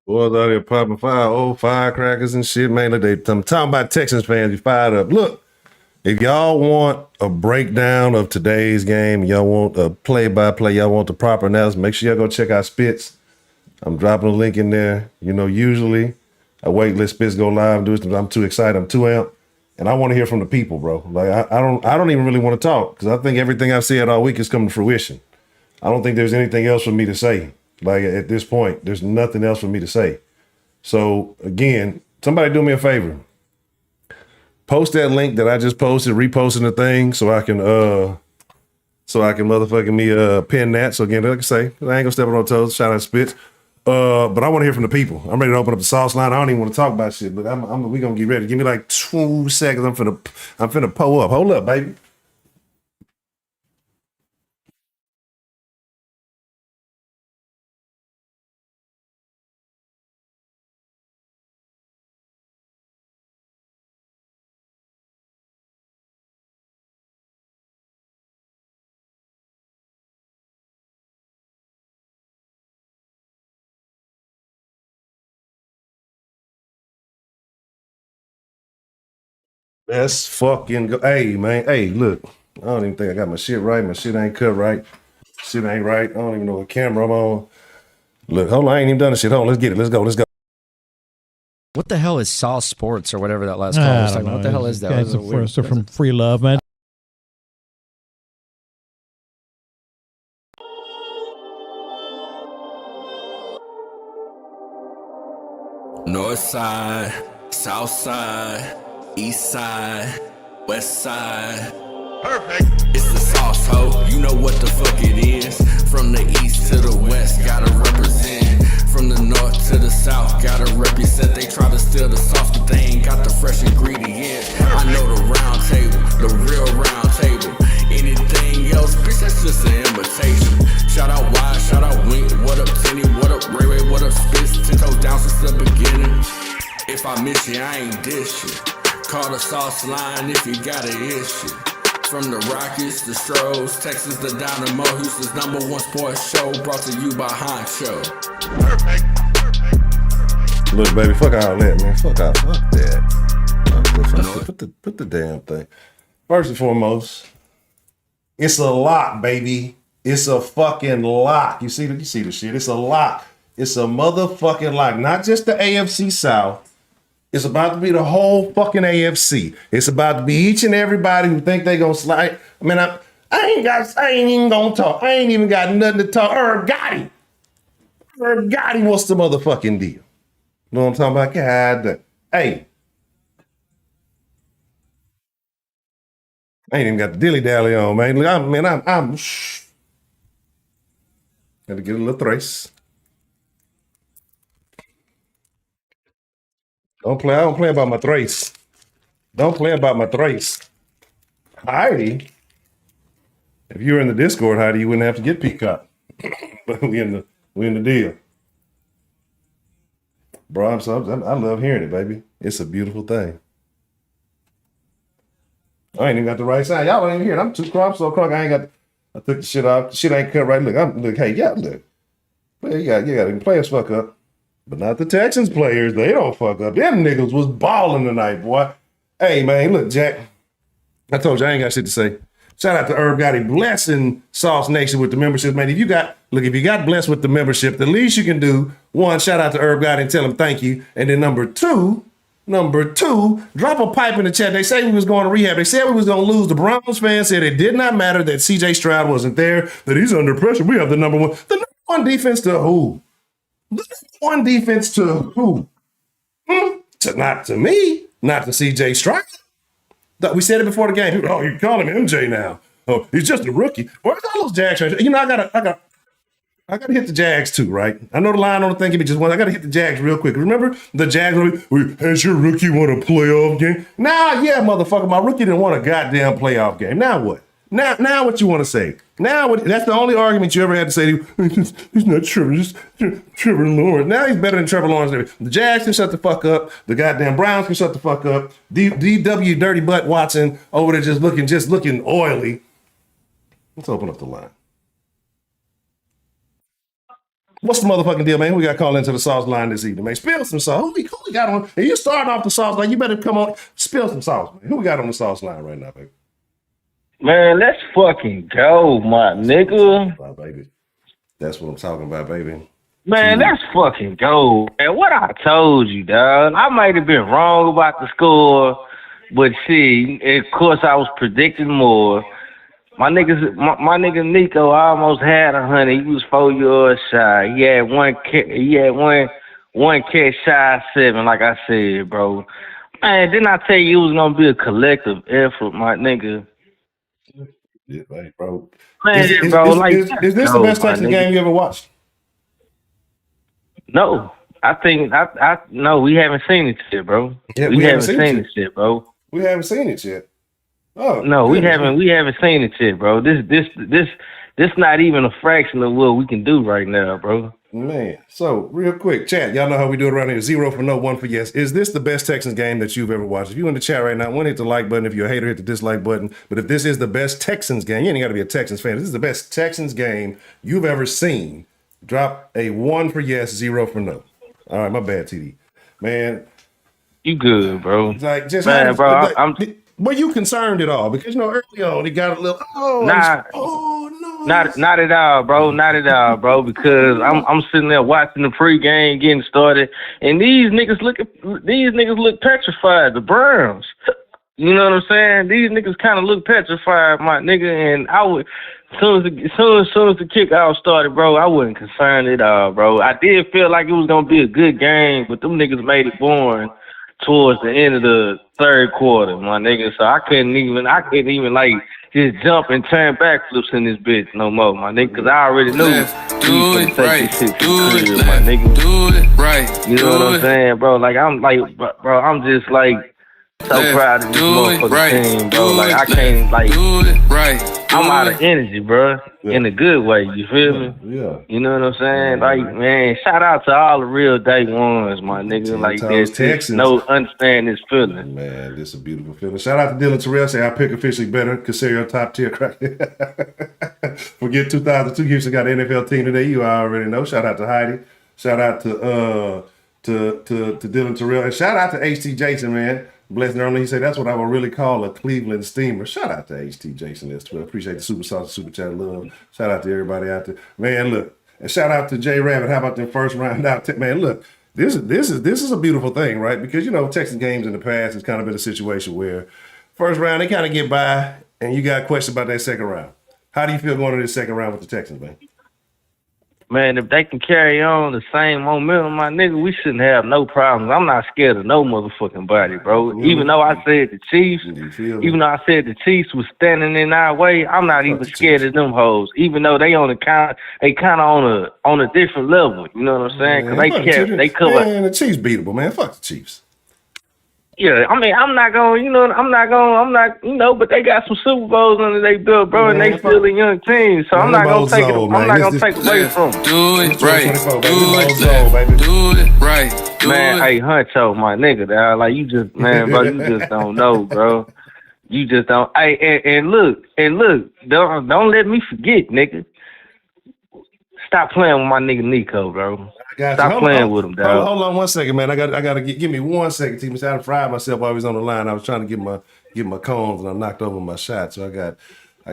Boys out here popping old firecrackers and shit, man. Look, I'm talking about Texans fans. You fired up. Look, if y'all want a breakdown of today's game, y'all want a play-by-play, y'all want the proper analysis, make sure y'all go check out Spitz. I'm dropping a link in there. You know, usually I wait, let Spitz go live and do this. I'm too excited. I'm too amped. And I want to hear from the people, bro. Like I don't even really want to talk because I think everything I've said all week is coming to fruition. I don't think there's anything else for me to say. Like at this point, there's nothing else for me to say. So again, somebody do me a favor. Post that link that I just posted, reposting the thing so I can motherfucking pin that. So again, like I say, I ain't gonna step on no toes. Shout out Spitz. But I want to hear from the people. I'm ready to open up the sauce line. I don't even want to talk about shit, but we gonna get ready. Give me like 2 seconds. I'm finna pull up. Hold up, baby. Let's fucking go. Hey, man. Hey, look. I don't even think I got my shit right. My shit ain't cut right. Shit ain't right. I don't even know what camera I'm on. Look, hold on. I ain't even done this shit. Hold on. Let's get it. Let's go. Let's go. What the hell is Saw Sports or whatever that last call was talking about? What the hell is that? Guys are from Free Love, man. North side, south side, east side, west side. Perfect. It's the sauce, ho. You know what the fuck it is. From the east to the west, gotta represent. From the north to the south, gotta represent. They try to steal the sauce, but they ain't got the fresh ingredients. I know the round table, the real round table. Anything else, bitch, that's just an imitation. Shout out Wide, shout out Wink. What up, Tenny? What up, Ray Ray? What up, Spitz? 10 toes down since the beginning. If I miss you, I ain't dish you. Call the sauce line if you got an issue. From the Rockies, the Stros, Texas, the Dynamo, Houston's #1 sports show, brought to you by Honcho. Perfect. Look, baby, fuck all that, man. Fuck that. Put the damn thing. First and foremost, it's a lock, baby. It's a fucking lock. You see the shit. It's a lock. It's a motherfucking lock. Not just the AFC South. It's about to be the whole fucking AFC. It's about to be each and everybody who think they gonna slide. I mean, I ain't even gonna talk. I ain't even got nothing to talk. Herb Gotti, what's the motherfucking deal? You know what I'm talking about? God damn. Hey. I ain't even got the dilly-dally on, man. Look, I'm Gotta get a little thrace. I don't play about my thrace. Don't play about my thrace. Heidi, if you were in the Discord, Heidi, you wouldn't have to get Peacock. But we in the deal. Bro, I love hearing it, baby. It's a beautiful thing. I ain't even got the right side. Y'all ain't even hear it. I'm too crop so crunk. I took the shit off. The shit ain't cut right. Look, hey, yeah, look. Well, you got players fuck up. But not the Texans players. They don't fuck up. Them niggas was balling tonight, boy. Hey, man, look, Jack. I told you I ain't got shit to say. Shout out to Herb Gotti blessing Sauce Nation with the membership, man. If you got blessed with the membership, the least you can do, one, shout out to Herb Gotti and tell him thank you. And then number two, drop a pipe in the chat. They say we was going to rehab. They said we was going to lose. The Browns fans said it did not matter that CJ Stroud wasn't there, that he's under pressure. We have the number one. The number one defense to who? One defense to who? Not to me, not to CJ Stroud. We said it before the game. People, you call him MJ now. Oh, he's just a rookie. Where's all those Jags? You know, I gotta hit the Jags too, right? I know the line on the thing. Give me just one. I gotta hit the Jags real quick. Remember the Jags? Has your rookie won a playoff game? Nah, yeah, motherfucker. My rookie didn't want a goddamn playoff game. Now what? Now what you want to say? That's the only argument you ever had to say. He's not Trevor, just Trevor Lawrence. Now he's better than Trevor Lawrence. The Jags can shut the fuck up. The goddamn Browns can shut the fuck up. DW Dirty Butt Watson over there just looking oily. Let's open up the line. What's the motherfucking deal, man? Who we got called into the sauce line this evening, man? Spill some sauce. Who we got on? If you starting off the sauce line, you better come on, spill some sauce, man. Who we got on the sauce line right now, baby? Man, let's fucking go, my nigga. Oh, baby. That's what I'm talking about, baby. Man, let's fucking go. And what I told you, dog, I might have been wrong about the score, but see, of course I was predicting more. My nigga Nico almost had 100. He was 4 yards shy. He had one catch shy of 7, like I said, bro. Man, didn't I tell you it was gonna be a collective effort, my nigga? Yeah, right, bro. Man, is this the best Texas game you ever watched? No. I think no, we haven't seen it yet, bro. Yeah, we haven't seen it yet, bro. We haven't seen it yet. Oh no, we haven't seen it yet, bro. This not even a fraction of what we can do right now, bro. Man, so real quick, chat. Y'all know how we do it around here. 0 for no, 1 for yes. Is this the best Texans game that you've ever watched? If you in the chat right now, one, hit the like button. If you're a hater, hit the dislike button. But if this is the best Texans game, you ain't got to be a Texans fan. This is the best Texans game you've ever seen. Drop a 1 for yes, 0 for no. All right, my bad, TD. Man, you good, bro? Like, just man, bro. Were you concerned at all? Because early on, he got a little. Not at all, bro. Not at all, bro. Because I'm sitting there watching the pregame getting started, and these niggas look petrified. The Browns, you know what I'm saying? These niggas kind of look petrified, my nigga. And I would, as soon as the kickoff started, bro, I wasn't concerned at all, bro. I did feel like it was gonna be a good game, but them niggas made it boring towards the end of the third quarter, my nigga. So I couldn't even like just jump and turn backflips in this bitch no more, my nigga, because I already knew do it right, my nigga. Do it right. You know what I'm saying, bro? Like I'm just like so proud of this motherfucking team, bro. Like I can't do it right. I'm out of energy, bro, in a good way. You feel me? Yeah. You know what I'm saying? Like, man, shout out to all the real day ones, my nigga. Like, there's Texans. No understand this feeling. Man, this is a beautiful feeling. Shout out to Dylan Terrell. Say, our pick officially better. Consider your top tier crack. Forget 2002. Houston got an NFL team today. You already know. Shout out to Heidi. Shout out to Dylan Terrell. And shout out to HT Jason, man. Blessed normally, he said that's what I would really call a Cleveland steamer. Shout out to HT Jason S12. Appreciate the super sauce, super chat love. Shout out to everybody out there. Man, look. And shout out to J Rabbit. How about them first round out? Man, look, this is a beautiful thing, right? Because Texas games in the past has kind of been a situation where first round they kind of get by and you got questions about that second round. How do you feel going into this second round with the Texans, man? Man, if they can carry on the same momentum, my nigga, we shouldn't have no problems. I'm not scared of no motherfucking body, bro. Even though I said the Chiefs, was standing in our way, I'm not even scared of them hoes. Even though they kind of on a different level. You know what I'm saying? Because they cover. Man, the Chiefs beatable, man. Fuck the Chiefs. Yeah, I mean, but they got some Super Bowls under their belt, bro, and they still a young team, so I'm not gonna take it. I'm not gonna take away from them. Do it right, do it right. Man, hey, honcho, my nigga, dog. Like you just don't know, bro. You just don't. Hey, and look, don't let me forget, nigga. Stop playing with my nigga Nico, bro. Stop playing with him, dog. Hold on 1 second, man. I gotta give me 1 second, Team. I fried myself while I was on the line. I was trying to get my cones and I knocked over my shot. So I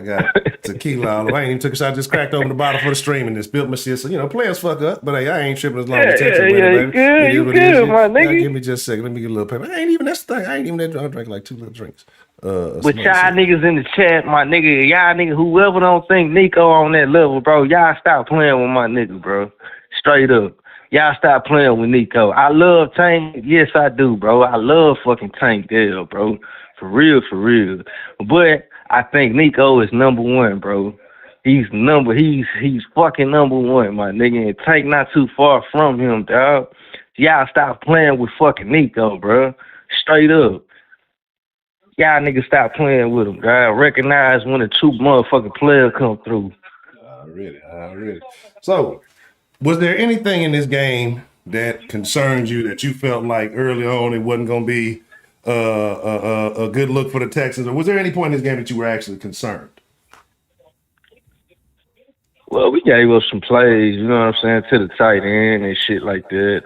got tequila. I ain't even took a shot. Just cracked open the bottle for the stream and just built my shit. So players fuck up, but hey, I ain't tripping as long as Texas win, baby. You good, my nigga. Give me just a second. Let me get a little paper. That's the thing. I ain't even that drunk. I drank like 2 little drinks. But y'all niggas in the chat, my nigga, whoever don't think Nico on that level, bro, y'all stop playing with my nigga, bro. Straight up. Y'all stop playing with Nico. I love Tank. Yes, I do, bro. I love fucking Tank Dell, bro. For real. But I think Nico is number 1, bro. He's fucking number 1, my nigga. And Tank not too far from him, dog. Y'all stop playing with fucking Nico, bro. Straight up. Y'all niggas stop playing with him, dog. Recognize when a true motherfucking player come through. Already. So, was there anything in this game that concerns you that you felt like early on it wasn't going to be a good look for the Texans? Or was there any point in this game that you were actually concerned? Well, we gave us some plays, you know what I'm saying, to the tight end and shit like that.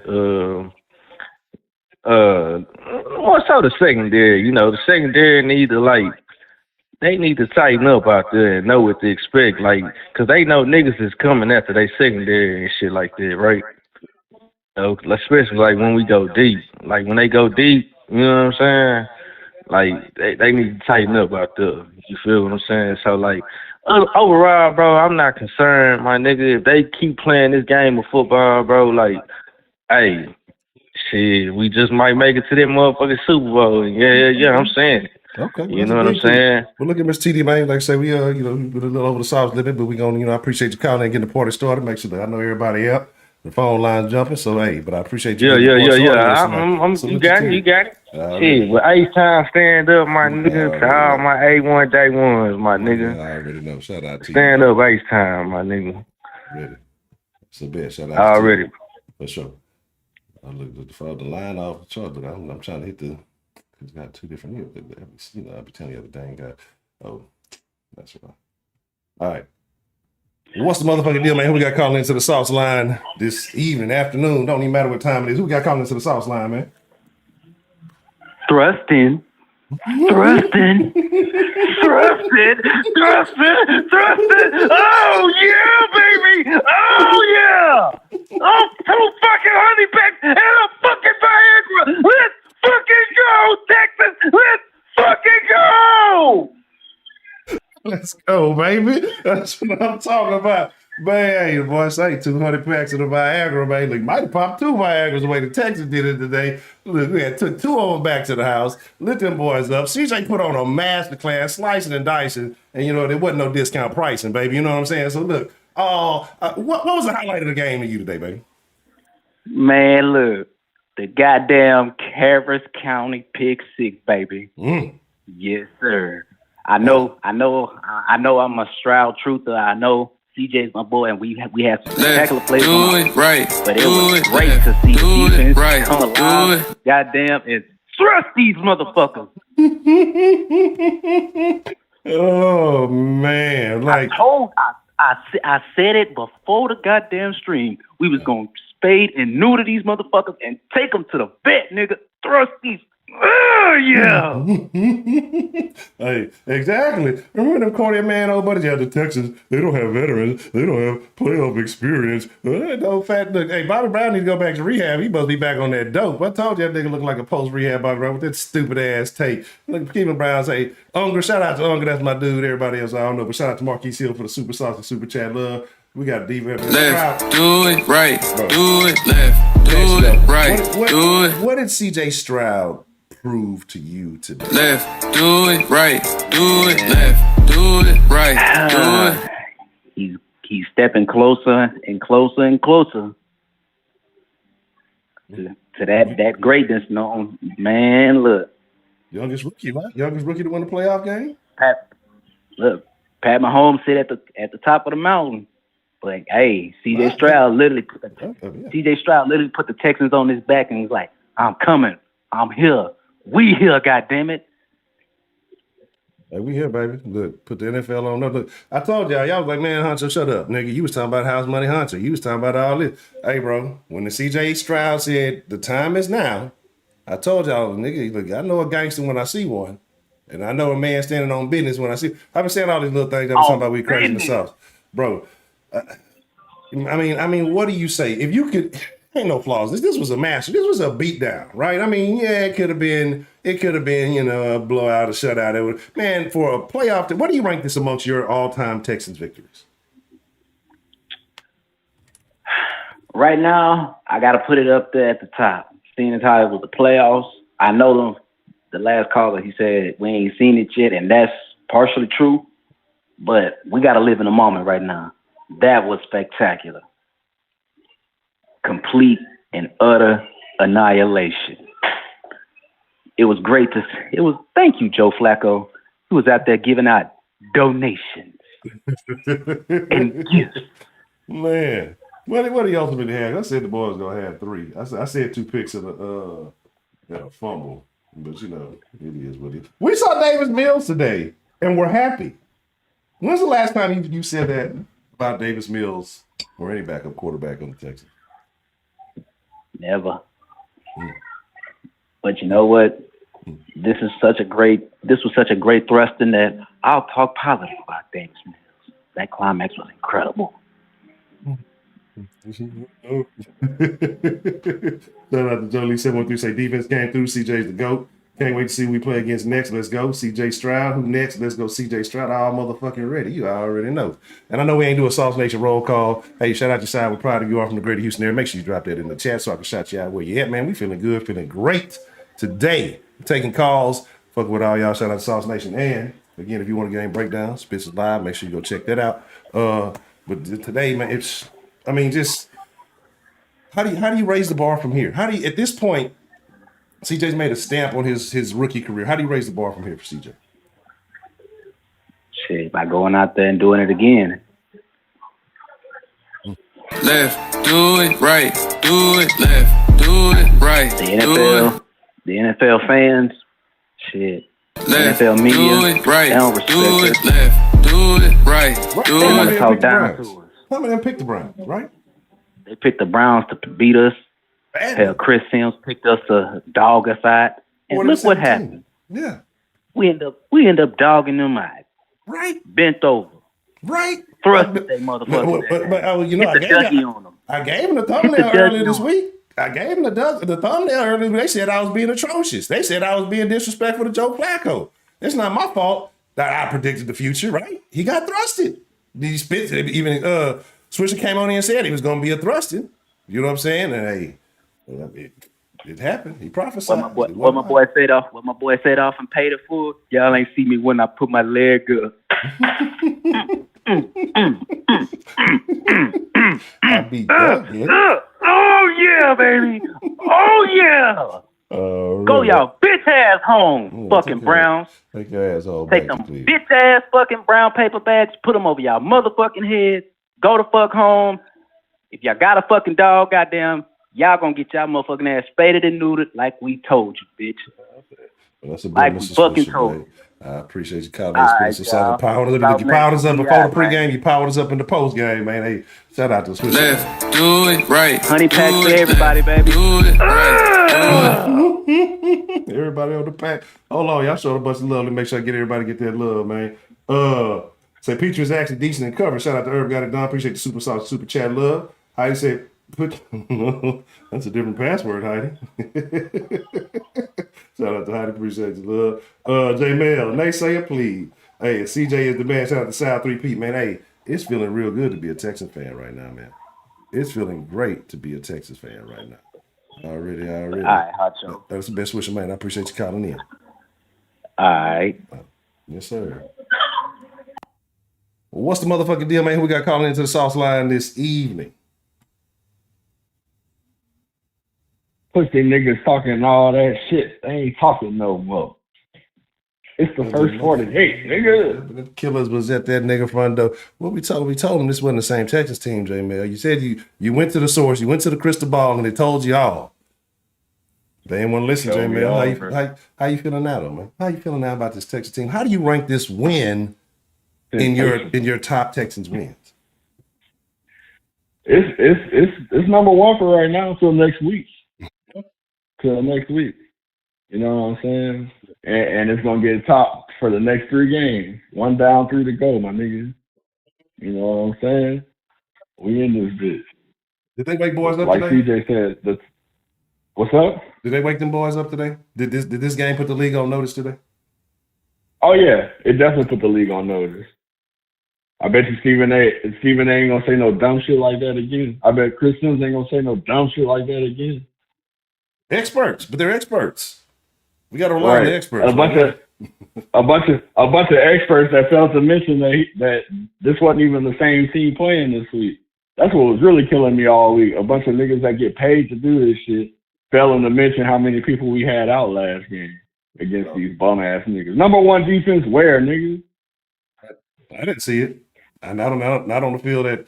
More so the secondary, you know, the secondary they need to tighten up out there and know what to expect, like, cause they know niggas is coming after they secondary and shit like that, right? So, especially like when we go deep, like when they go deep, you know what I'm saying? Like they need to tighten up out there. You feel what I'm saying? So like overall, bro, I'm not concerned, my nigga. If they keep playing this game of football, bro, like, hey, shit, we just might make it to that motherfucking Super Bowl. Yeah, I'm saying it. Okay, you know what I'm saying? Well, look at Miss TD, man. Like I say, we you know, we're a little over the sauce limit, but we gonna, you know, I appreciate you calling and getting the party started. Make sure that I know everybody up. The phone line's jumping, so hey, but I appreciate you. Yeah. You got it. Shit, with H-Time stand up, my nigga, to all my A1 day ones, my nigga. I already know. Shout out to you. Stand up H-Time, my nigga. Ready. It's the best. Shout out already. To you. For sure. I looked at the line off the chart. Look, I'm trying to hit the. It's got two different. You know, I'll be telling you the dang guy. Oh, that's right. All right. What's the motherfucking deal, man? Who we got calling into the sauce line this evening, afternoon? Don't even matter what time it is. Who we got calling into the sauce line, man? Thrusting. Oh yeah, baby. Oh yeah. Oh, two fucking honey packs and a fucking Viagra. Let's fucking go, Texas. Let's fucking go. Let's go, baby. That's what I'm talking about. Man, hey, the boy say 200 packs of the Viagra, man. Look, might have popped 2 Viagras the way the Texans did it today. Look, we had took 2 of them back to the house, lit them boys up. CJ put on a master class, slicing and dicing, and, you know, there wasn't no discount pricing, baby. You know what I'm saying? So, look, what was the highlight of the game to you today, baby? Man, look, the goddamn Harris County pick six, baby. Yes, sir. I know I'm a Stroud truther. I know CJ's my boy, and we have some spectacular plays on it, right. But it was great to see the defense come alive. Goddamn, and thrust these motherfuckers. Oh man! Like I said it before the goddamn stream. We was gonna spade and neuter these motherfuckers and take them to the vet, nigga. Thrust these. Oh, yeah. Hey, exactly. Remember them corny man old buddies? Yeah, the Texans, they don't have veterans. They don't have playoff experience. No fat look. Hey, Bobby Brown needs to go back to rehab. He must be back on that dope. I told you that nigga look like a post-rehab Bobby Brown with that stupid ass tape. Look, Keelan Brown say, Unger, shout out to Unger. That's my dude. Everybody else, I don't know. But shout out to Marquise Hill for the super sauce and super chat love. We got defense. Left, do it right. Bro. Do it left. Do it right. Do it. What did CJ Stroud prove to you today? Left, do it right, do it left, do it right, do it. He's stepping closer and closer and closer to that greatness. No, man, look. Youngest rookie, right? Youngest rookie to win a playoff game. Pat Mahomes sit at the top of the mountain, but hey, CJ Stroud literally put the Texans on his back and was like, "I'm coming, I'm here." We here, goddammit. Hey, we here, baby. Look, put the NFL on. Look, I told y'all was like, man, Honcho, shut up, nigga. You was talking about house money, Honcho. You was talking about all this. Hey, bro, when the CJ Stroud said the time is now, I told y'all, nigga, look, I know a gangster when I see one, and I know a man standing on business when I see. I've been saying all these little things. I've been talking about we crazy in the sauce, bro. I mean, what do you say if you could? Ain't no flaws. This was a master. This was a beatdown, right? I mean, yeah, it could have been, you know, a blowout, a shutout. Man, for a playoff, what do you rank this amongst your all-time Texans victories? Right now, I got to put it up there at the top. Seeing as how it was the playoffs, I know the last caller, he said we ain't seen it yet, and that's partially true, but we got to live in the moment right now. That was spectacular. Complete and utter annihilation. It was great to see. Thank you, Joe Flacco. He was out there giving out donations and gifts. Man, what he ultimately had? I said the boys gonna have 3. I said 2 picks and a fumble, but you know, it is what it is. We saw Davis Mills today, and we're happy. When's the last time you said that? about Davis Mills or any backup quarterback on the Texans? Never. But you know what? This was such a great thrusting that I'll talk positive about Davis Mills. That climax was incredible. Shout out to Joe Lee 713 say defense came through. CJ's the GOAT. Can't wait to see who we play against next. Let's go. CJ Stroud. Who next? Let's go. CJ Stroud. All motherfucking ready. You already know. And I know we ain't do a Sauce Nation roll call. Hey, shout out your side. We're proud of you all from the greater Houston area. Make sure you drop that in the chat so I can shout you out where you at, man. We feeling good, feeling great today. We're taking calls. Fuck with all y'all. Shout out to Sauce Nation. And again, if you want a game breakdown, Spitz is live. Make sure you go check that out. But today, man, just how do you raise the bar from here? How do you, at this point, CJ's made a stamp on his rookie career. How do you raise the bar from here for CJ? Shit, by going out there and doing it again. Left, do it right, do it left, do it right. The NFL fans, shit. Left, NFL media, do it right, they don't respect do it. it left, do it right, do They want it. to talk down to us. How many of them picked the Browns, right? They picked the Browns to beat us. Badly. Hell, Chris Sims picked us to dog us out. And look what 17. happened. Yeah. We end up dogging them out. Right. Bent over. Right. Thrusted they motherfuckers. But you know, Hit the Dougie on them. I gave him the thumbnail earlier this week. I gave him the thumbnail earlier. They said I was being atrocious. They said I was being disrespectful to Joe Flacco. It's not my fault that I predicted the future, right? He got thrusted. These spits, even Swisher came on in and said he was going to be a thrusted. You know what I'm saying? And hey, it happened. He prophesied. What my boy said off and paid it for. Y'all ain't see me when I put my leg up. I beat that. Oh yeah, baby. Oh yeah. Go y'all bitch ass home, fucking Browns. Take your ass home. Take them bitch ass fucking brown paper bags, put them over y'all motherfucking heads. Go the fuck home. If y'all got a fucking dog, goddamn, y'all gonna get y'all motherfucking ass spaded and neutered like we told you, bitch. Well, that's a like we fucking told you. I appreciate you calling us. You powered us up before the pregame. You powered us up in the postgame, man. Hey, shout out to Swiss. Left, do it right. Honey pack for everybody, baby. Do it right. Everybody on the pack. Hold on, y'all showed a bunch of love. Let me make sure I get everybody get that love, man. Say Petrie is actually decent in cover. Shout out to Herb, got it done. Appreciate the super sauce, super chat love. Heidi said, that's a different password, Heidi. Shout out to Heidi, appreciate the love. J Mel, naysayer, please. Hey, CJ is the man. Shout out to South 3 Pete, man. Hey, it's feeling real good to be a Texan fan right now, man. It's feeling great to be a Texas fan right now. Already. All right, honcho. That's the best wisher, man. I appreciate you calling in. All right. Yes, sir. What's the motherfucking deal, man? Who we got calling into the sauce line this evening? Pussy niggas talking all that shit. They ain't talking no more. It's the first 48, nigga. The killers was at that nigga front door. What we told him this wasn't the same Texas team, J Mel. You said you went to the source, you went to the crystal ball, and they told you all. They ain't want to listen, J Mel. How you feeling now, though, man? How you feeling now about this Texas team? How do you rank this win in your top Texans wins? It's number one for right now until next week. You know what I'm saying? And it's gonna get top for the next 3 games. 1 down, 3 to go, my niggas. You know what I'm saying? We in this bitch. Did they wake boys up like today? CJ said. What's up? Did they wake them boys up today? Did this game put the league on notice today? Oh yeah, it definitely put the league on notice. I bet you Stephen A ain't gonna say no dumb shit like that again. I bet Chris Sims ain't gonna say no dumb shit like that again. Experts, but they're experts. We got to rely on the experts. A bunch of experts that failed to mention that this wasn't even the same team playing this week. That's what was really killing me all week. A bunch of niggas that get paid to do this shit failing to mention how many people we had out last game against these bum ass niggas. Number 1 defense, where niggas? I didn't see it. And I don't know. Not on the field that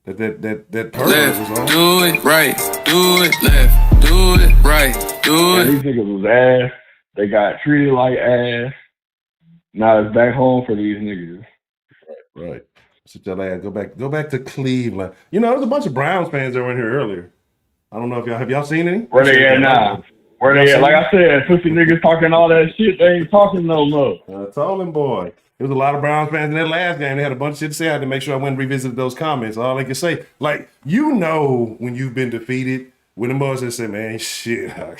Left, was on. do it right, do it left, do it right, do it. These niggas was ass. They got treated like ass. Now it's back home for these niggas. Right. Sit your ass, go back to Cleveland. You know, there's a bunch of Browns fans that were in here earlier. I don't know if have y'all seen any? Where they at now? Where they at? Like I said, pussy niggas talking all that shit. They ain't talking no more. I told him, boy. There was a lot of Browns fans in that last game. They had a bunch of shit to say. I had to make sure I went and revisited those comments. All they could say, like, you know, when you've been defeated, when the boys just say, man, shit, I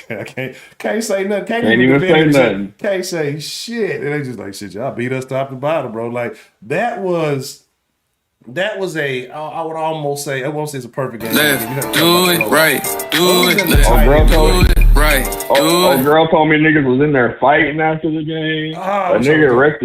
can't say nothing. Can't even say nothing. Can't say shit. And they just like, shit, y'all beat us top to bottom, bro. Like, that was I would almost say, I won't say it's a perfect game. Let's do it right. Do it. Right. Girl told me niggas was in there fighting after the game. A nigga wrecked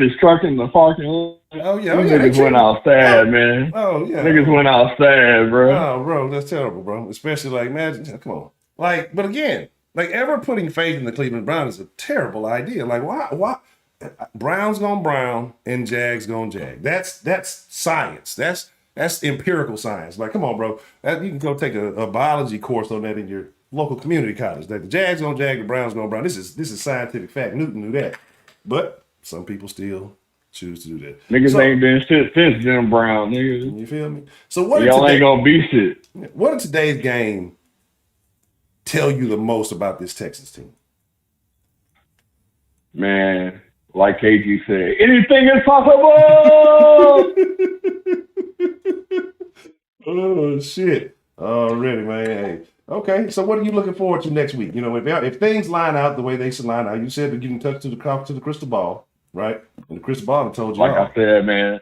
his truck in the parking lot. Niggas went out sad, man. Oh yeah. Niggas went out sad, bro. Oh, bro, that's terrible, bro. Especially like, imagine, come on. Like, but again, like ever putting faith in the Cleveland Browns is a terrible idea. Like, why? Browns gonna Brown and Jags gonna Jag. That's science. That's empirical science. Like, come on, bro. You can go take a biology course on that in your local community college. That the Jags gonna Jag, the Browns gonna Brown. This is scientific fact. Newton knew that, but some people still choose to do that. Niggas ain't been shit since Jim Brown, niggas. You feel me? So what? Y'all ain't gonna be shit. What did today's game tell you the most about this Texas team? Man, like KG said, anything is possible. Oh shit! Already, man. Hey. Okay, so what are you looking forward to next week? You know, if things line out the way they should line out, you said that you can touch to the crystal ball, right? And the crystal ball told you. I said, man.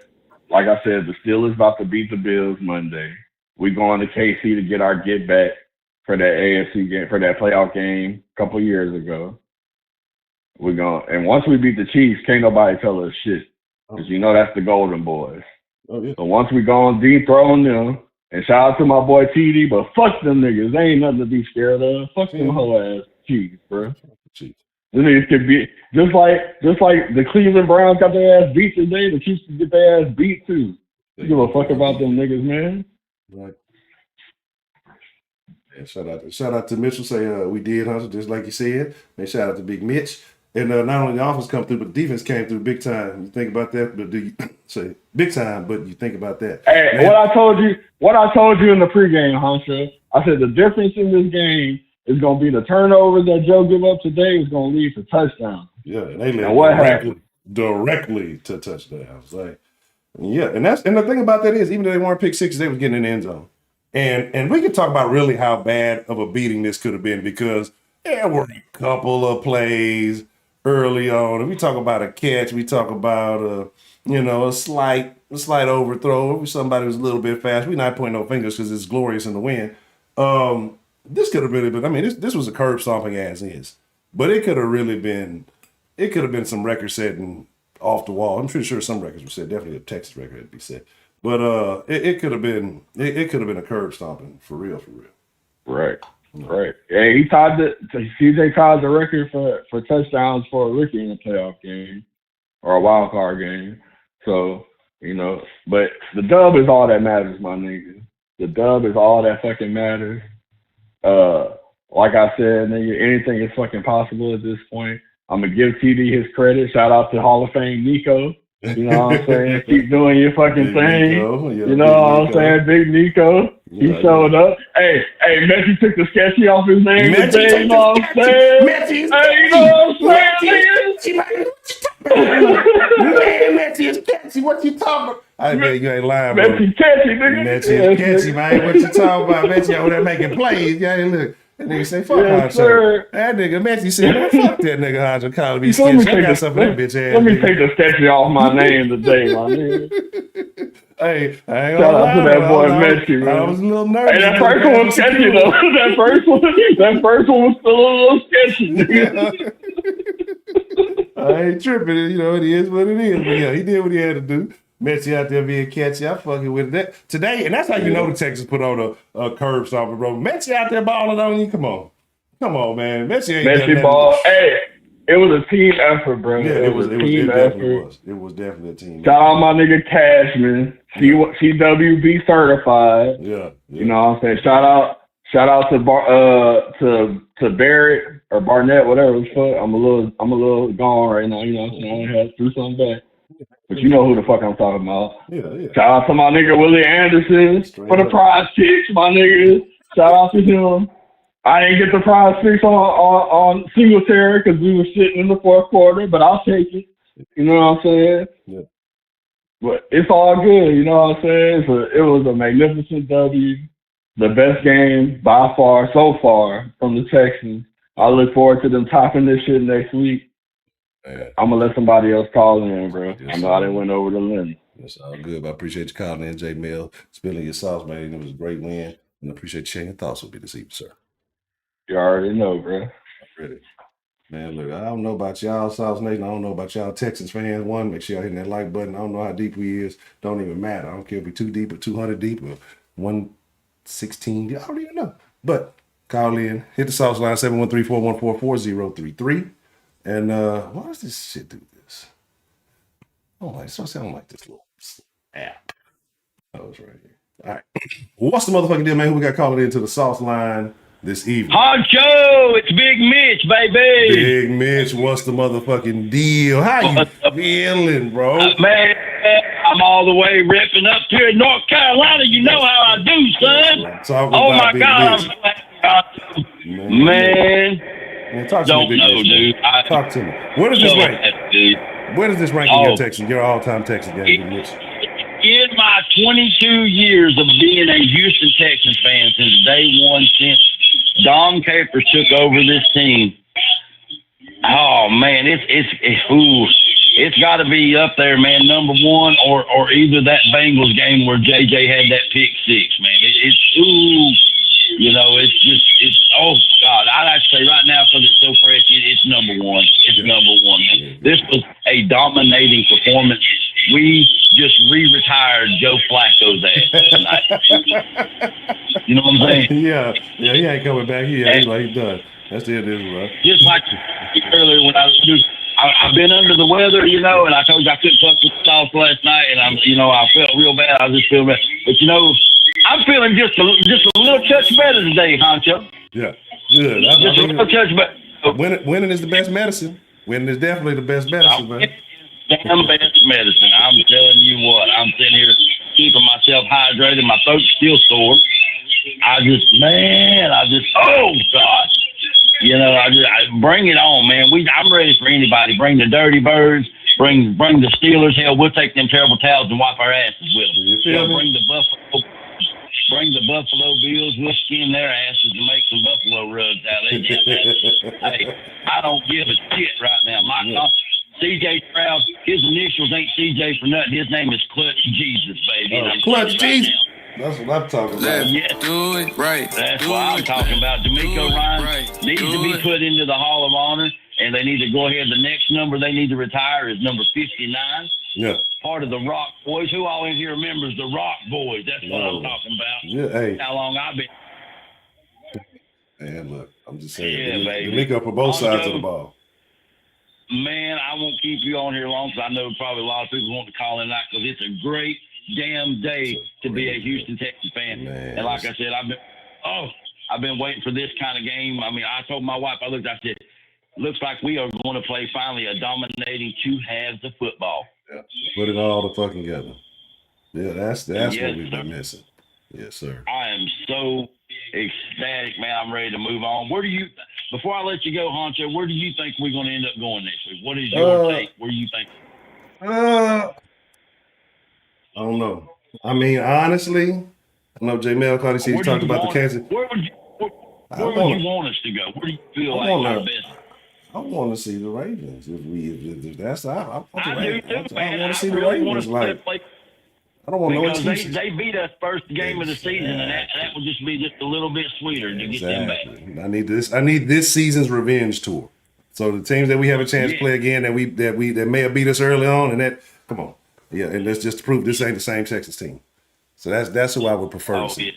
Like I said, the Steelers about to beat the Bills Monday. We going to KC to get our get back for that AFC game, for that playoff game a couple years ago. And once we beat the Chiefs, can't nobody tell us shit. Because you know that's the Golden Boys. Oh, yeah. So once we go on dethrone them, and shout out to my boy TD, but fuck them niggas. They ain't nothing to be scared of. Fuck them whole ass Chiefs, bro. Chiefs. The niggas could be just like the Cleveland Browns got their ass beat today, the Chiefs could get their ass beat too. You give a fuck about them niggas, man. Right. Yeah, shout out to Mitchell. Say we did hustle just like you said. Man, shout out to Big Mitch. And not only the offense come through, but the defense came through big time. You think about that, but do you say big time? But you think about that. Hey, man. What I told you in the pregame, honcho. I said the difference in this game is going to be the turnovers that Joe give up today is going to lead to touchdowns. Yeah, and they led directly to touchdowns. Like, yeah, and the thing about that is, even though they weren't pick sixes, they was getting in the end zone. And we could talk about really how bad of a beating this could have been because there were a couple of plays early on. If we talk about a catch, we talk about a slight overthrow. If somebody was a little bit fast, we're not pointing no fingers because it's glorious in the wind. This could have really been. I mean, this was a curb stomping as is, but it could have really been. It could have been some record setting off the wall. I'm pretty sure some records were set. Definitely a Texas record had to be set. But it could have been. It could have been a curb stomping for real. Right. Right. Yeah, CJ tied the record for touchdowns for a rookie in a playoff game or a wild card game. So, but the dub is all that matters, my nigga. The dub is all that fucking matters. Like I said, nigga, anything is fucking possible at this point. I'm gonna give TD his credit. Shout out to Hall of Fame Nico. You know what I'm saying? Keep doing your fucking thing. You know what I'm saying? Big Nico. He showed up. Hey, Messi took the sketchy off his name today. You know what I'm saying? You know what I'm saying? Man, Messi is catchy. What you talking about? I bet you ain't lying, bro. Messi catchy, nigga. Messi is catchy, man. What you talking about? Messi out there making plays. Yeah, look. That nigga say, fuck honcho. That nigga Messi said, man, fuck that nigga honcho calling me sketchy. I got something for that bitch ass. Let me take the sketchy off my name today, my nigga. Hey, I ain't shout out to that boy Messi, man. I was a little nervous. Hey, that first one was sketchy, though. That first one was still a little sketchy, nigga. I ain't tripping. It is what it is. But yeah, he did what he had to do. Messi out there being catchy. I'm fucking with that today, and that's how you know the Texans put on a curb stopper, bro. Messi out there balling on you. Come on, man. Messi ball. Hey, it was a team effort, bro. Yeah, it was a team effort. It was definitely a team. Shout out my nigga Cashman, CWB certified. Yeah. You know what I'm saying? Shout out to Barrett or Barnett, whatever the fuck. I'm a little gone right now. You know what I'm saying? I had to do something back. But you know who the fuck I'm talking about. Yeah. Shout out to my nigga Willie Anderson for the prize picks, my nigga. Shout out to him. I didn't get the prize picks on Singletary because we were sitting in the fourth quarter, but I'll take it. You know what I'm saying? Yeah. But it's all good. You know what I'm saying? It was a magnificent W. The best game by far so far from the Texans. I look forward to them topping this shit next week. Man. I'm going to let somebody else call in, bro. Yes, I know I didn't win over the limit. That's all good. But I appreciate you calling in, J Mill, spilling your sauce, man. It was a great win. And I appreciate you sharing your thoughts with me this evening, sir. You already know, bro. Ready. Man, look, I don't know about y'all, South Nation. I don't know about y'all Texans fans. One, make sure y'all hitting that like button. I don't know how deep we is. Don't even matter. I don't care if we 2 deep or 200 deep or 116. I don't even know. But call in. Hit the sauce line, 713-414-4033. And why does this shit do this? I don't like this little app. Oh, it's right here. All right. What's the motherfucking deal, man? Who we got calling into the sauce line this evening? Honcho, it's Big Mitch, baby. Big Mitch, what's the motherfucking deal? How you feeling, bro? Man, I'm all the way ripping up here in North Carolina. You know how I do, son. Oh, my God. Man, talk to me, Big Mitch. Talk to me. Where does this rank? Where does this rank in your Texans, your all-time Texans game, Big Mitch? In my 22 years of being a Houston Texans fan since day one, since Dom Capers took over this team, oh man, it's got to be up there, man. Number one, or either that Bengals game where JJ had that pick six, man. It's oh God, I'd have to say right now because it's so fresh, it's number one. It's number one, man. This was a dominating performance. We just re-retired Joe Flacco's ass tonight. You know what I'm saying? Yeah, he ain't coming back here. He's done. That's the end of this, bro. Just like earlier when I've been under the weather, and I told you I couldn't fuck with the sauce last night, and I felt real bad. I just feel bad, but I'm feeling just a little touch better today, Honcho. Yeah, good. Just a little touch better. Winning is the best medicine. Winning is definitely the best medicine, man. Damn best medicine. I'm telling you what. I'm sitting here keeping myself hydrated. My throat's still sore. Oh God. I bring it on, man. I'm ready for anybody. Bring the Dirty Birds. Bring the Steelers. Hell, we'll take them terrible towels and wipe our asses with them. Bring the Buffalo Bills. We'll skin their asses and make some buffalo rubs out of it. Hey, I don't give a shit right now. CJ Stroud, his initials ain't CJ for nothing. His name is Clutch Jesus, baby. Clutch Jesus. That's what I'm talking about. Yeah. Do it right. That's what I'm talking about. D'Amico Ryan needs to be put into the Hall of Honor, and they need to go ahead. The next number they need to retire is number 59. Yeah. Part of the Rock Boys. Who all in here remembers the Rock Boys? That's what I'm talking about. Yeah, hey. How long I've been. Man, look, I'm just saying. Yeah, baby. D'Amico for both sides of the ball. Man, I won't keep you on here long because I know probably a lot of people want to call in that because it's a great damn day to be a Houston Texans fan. Man. And like I said, I've been waiting for this kind of game. I mean, I told my wife, I said, looks like we are going to play finally a dominating 2 halves of football. Yeah. Put it all the fucking together. Yeah, that's what we've been missing. Yes, sir. I am so ecstatic, man. I'm ready to move on. Before I let you go, Honcho, where do you think we're going to end up going next week? What is your take? Where do you think? I don't know. I mean, honestly, I know J Mel called. He talked about the Kansas. Where would you want us to go? Where do you feel like our best? I want to see the Ravens. If that's I want to see the really Ravens. I don't want no excuses. They beat us first game of the season, and that will just be just a little bit sweeter to get them back. I need this season's revenge tour. So the teams that we have a chance to play again that may have beat us early on, and that come on, and let's just prove this ain't the same Texas team. So that's who I would prefer to see.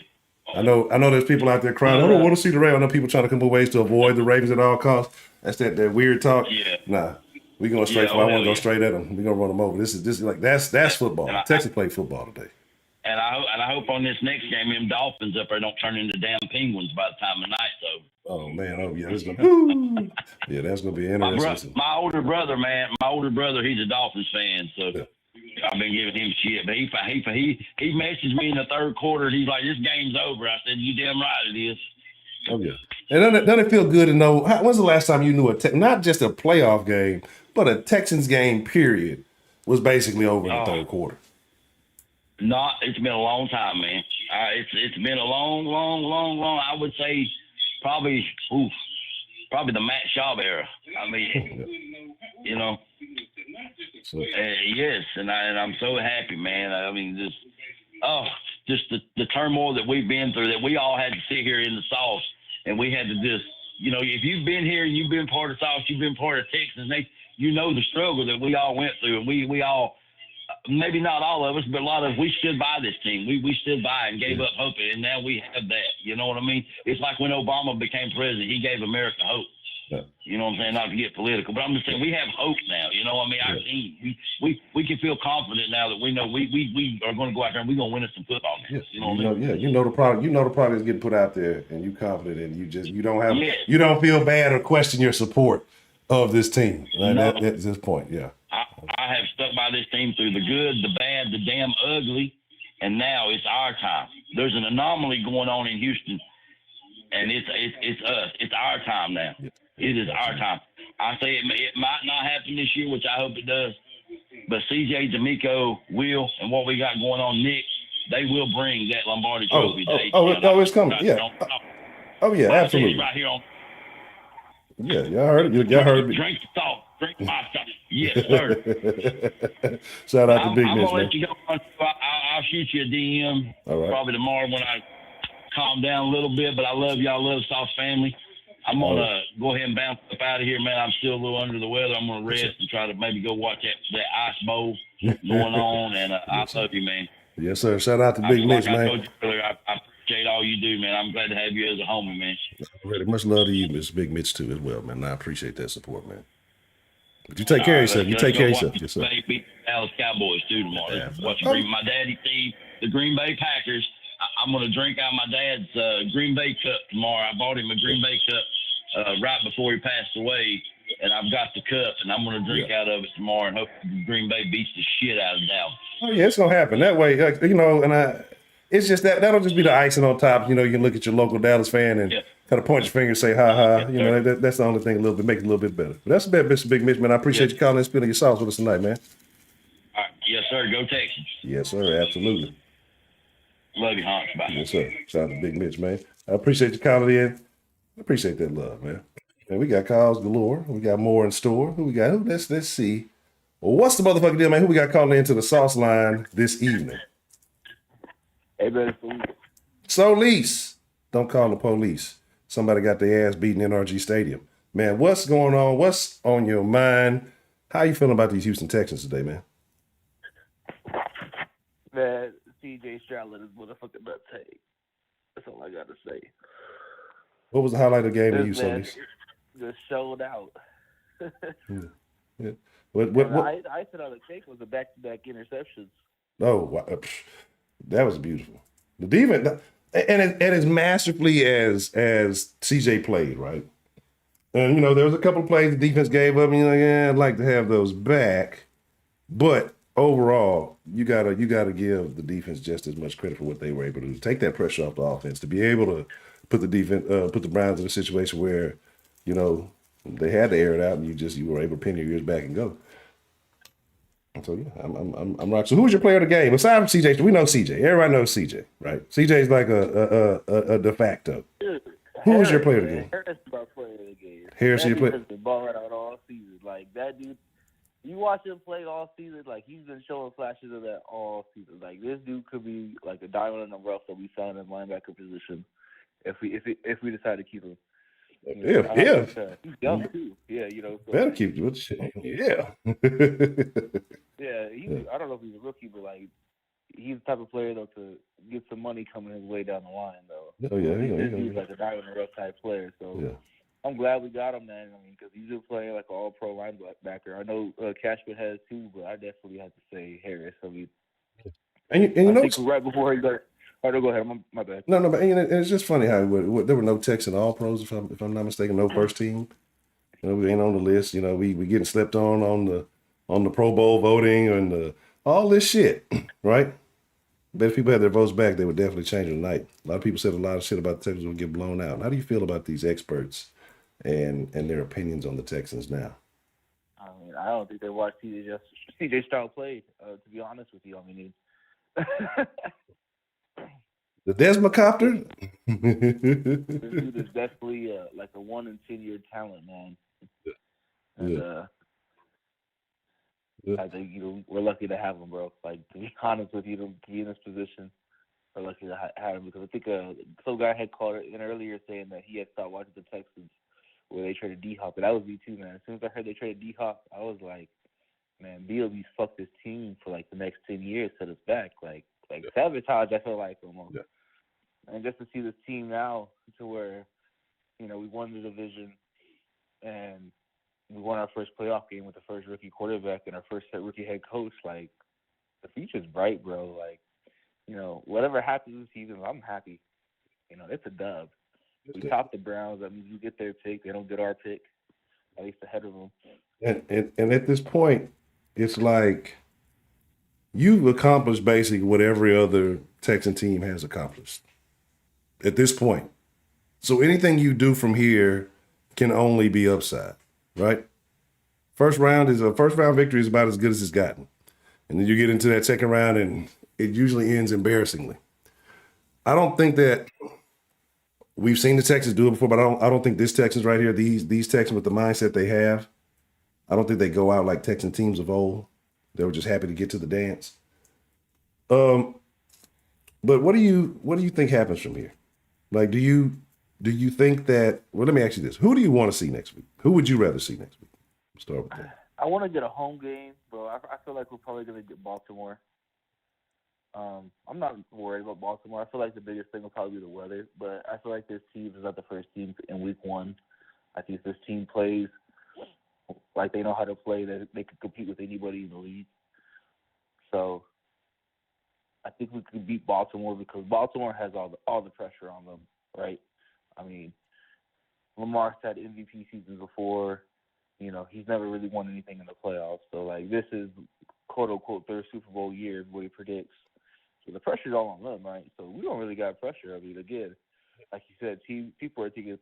Yeah. I know there's people out there crying. I don't want to see the Ravens. I know people trying to come up with ways to avoid the Ravens at all costs. That's that weird talk. Yeah. Nah. We're going straight for I want to go straight at them. We're going to run them over. This is like that's football. Texas play football today. And I hope on this next game, them Dolphins up there don't turn into damn Penguins by the time the night's over. Oh man, oh yeah, that's gonna yeah, that's gonna be interesting. My older brother, man, he's a Dolphins fan, so yeah. I've been giving him shit. But he messaged me in the third quarter. He's like, "This game's over." I said, "You damn right it is." Oh yeah, and doesn't it feel good to know? When's the last time you knew not just a playoff game, but a Texans game period was basically over in the third quarter? It's been a long time, man. It's been a long. I would say probably the Matt Schaub era. I mean, you know. Yes, and I'm so happy, man. I mean, just the turmoil that we've been through, that we all had to sit here in the sauce, and we had to just, if you've been here and you've been part of sauce, you've been part of Texas, you know the struggle that we all went through, and we all, maybe not all of us, but a lot of us, we stood by this team. We stood by and gave up hope, and now we have that. You know what I mean? It's like when Obama became president, he gave America hope. Yeah. You know what I'm saying? Not to get political, but I'm just saying we have hope now. You know what I mean? Our team, we can feel confident now that we know we are going to go out there and we're going to win us some football games. You know what I mean? Yeah, you know the product is getting put out there, and you confident, and you don't feel bad or question your support of this team. Right? No. At this point, yeah. I have stuck by this team through the good, the bad, the damn ugly, and now it's our time. There's an anomaly going on in Houston, and it's us. It's our time now. Yeah. It is our time. I say it might not happen this year, which I hope it does, but CJ, D'Amico, Will, and what we got going on, Nick, they will bring that Lombardi Trophy. It's coming. Yeah. Oh yeah, absolutely. Right here on. Yeah, y'all heard it. Y'all heard it. Drink the salt. Drink my stuff. Yes, sir. Shout out to Big Mitch, I'm gonna man. let you go. I'll shoot you a DM probably tomorrow when I calm down a little bit. But I love y'all. Love Sauce family. I'm gonna go ahead and bounce up out of here, man. I'm still a little under the weather. I'm gonna rest and try to maybe go watch that ice bowl going on. And I love you, man. Yes, sir. Shout out to Big Mitch, man. I told you earlier, I appreciate all you do, man. I'm glad to have you as a homie, man. Really much love to you, Mr. Big Mitch, too, as well, man. I appreciate that support, man. But you take care of yourself. You take care of yourself. Yes, sir. Beat Dallas Cowboys too tomorrow. Yeah. Watching my daddy team, the Green Bay Packers. I'm gonna drink out my dad's Green Bay cup tomorrow. I bought him a Green Bay cup right before he passed away, and I've got the cup, and I'm gonna drink out of it tomorrow, and hope Green Bay beats the shit out of Dallas. Oh yeah, it's gonna happen that way. It's just that'll just be the icing on top. You can look at your local Dallas fan and kind of point your finger and say, ha ha. That's the only thing make it a little bit better. But that's about Mr. Big Mitch, man. I appreciate you calling and spilling your sauce with us tonight, man. All right. Yes, sir. Go Texans. Yes, sir. Absolutely. Love you, Hans. Bye. Yes, sir. Shout out to Big Mitch, man. I appreciate you calling in. I appreciate that love, man. And we got calls galore. We got more in store. Who we got? Let's see. Well, what's the motherfucking deal, man? Who we got calling into the sauce line this evening? Hey, man. Solis. Don't call the police. Somebody got their ass beaten in NRG Stadium. Man, what's going on? What's on your mind? How you feeling about these Houston Texans today, man? Man, CJ Stroud let his motherfucking butt take. That's all I got to say. What was the highlight of the game to you, Solis? Just showed out. Yeah. What? I said on the cake was a back-to-back interceptions. Oh, wow. That was beautiful. The defense, and as masterfully as CJ played, right? And there was a couple of plays the defense gave up. I'd like to have those back, but overall, you gotta give the defense just as much credit for what they were able to do. Take that pressure off the offense to be able to put the Browns in a situation where they had to air it out, and you were able to pin your ears back and go. And so I'm rocking. So who's your player of the game? Aside from CJ, we know CJ. Everybody knows CJ, right? CJ's like a de facto. Who was your player of the game? Harris is my player of the game. Harris, your player. He's been balling out all season. Like that dude, you watch him play all season. Like he's been showing flashes of that all season. Like this dude could be like a diamond in the rough that we signed in linebacker position if we decide to keep him. Yeah. He's young too. Yeah, So better keep doing shit. Yeah. I don't know if he's a rookie, but like he's the type of player though to get some money coming his way down the line though. Oh yeah, he's like a diamond in the rough type player. So I'm glad we got him, man. Because he's been playing like an all-pro linebacker. I know Cashman has too, but I definitely have to say Harris. And you I know, think right before he got. Oh, no, go ahead. My bad. no, but and it's just funny how there were no Texan All Pros, if I'm not mistaken, no first team. You know, we ain't on the list. You know, we getting slept on the Pro Bowl voting and all this shit, right? But if people had their votes back, they would definitely change the night. A lot of people said a lot of shit about the Texans would get blown out. How do you feel about these experts and their opinions on the Texans now? I mean, I don't think they watched CJ Stroud play. To be honest with you, I mean, The Desmocopter? this dude is definitely like a 1 in 10 year talent, man. And I think we're lucky to have him, bro. Like, to be honest with you, to be in this position, we're lucky to have him because I think some guy had called in earlier saying that he had stopped watching the Texans where they traded D-Hop, and that was me too, man. As soon as I heard they traded D-Hop, I was like, man, BLB's fucked this team for like the next 10 years, set us back, like sabotage. I feel like almost, and just to see this team now to where we won the division and we won our first playoff game with the first rookie quarterback and our first rookie head coach. Like, the future's bright, bro. Like, whatever happens this season, I'm happy. It's a dub. We top the Browns. That means we get their pick. They don't get our pick, at least ahead of them. And at this point, it's like you've accomplished basically what every other Texan team has accomplished at this point. So anything you do from here can only be upside, right? First round victory is about as good as it's gotten. And then you get into that second round and it usually ends embarrassingly. I don't think that we've seen the Texans do it before, but I don't think this Texans right here, these Texans with the mindset they have, I don't think they go out like Texan teams of old. They were just happy to get to the dance. But what do you think happens from here? Like, do you think that? Well, let me ask you this: who do you want to see next week? Who would you rather see next week? Let's start with that. I want to get a home game, bro. I feel like we're probably going to get Baltimore. I'm not worried about Baltimore. I feel like the biggest thing will probably be the weather, but I feel like this team is not the first team in week 1. I think this team plays like they know how to play, that they can compete with anybody in the league. So I think we can beat Baltimore because Baltimore has all the pressure on them, right? I mean, Lamar's had MVP seasons before. He's never really won anything in the playoffs. So, like, this is, quote-unquote, their Super Bowl year, what he predicts. So the pressure's all on them, right? So we don't really got pressure. I mean, again, like you said, people are thinking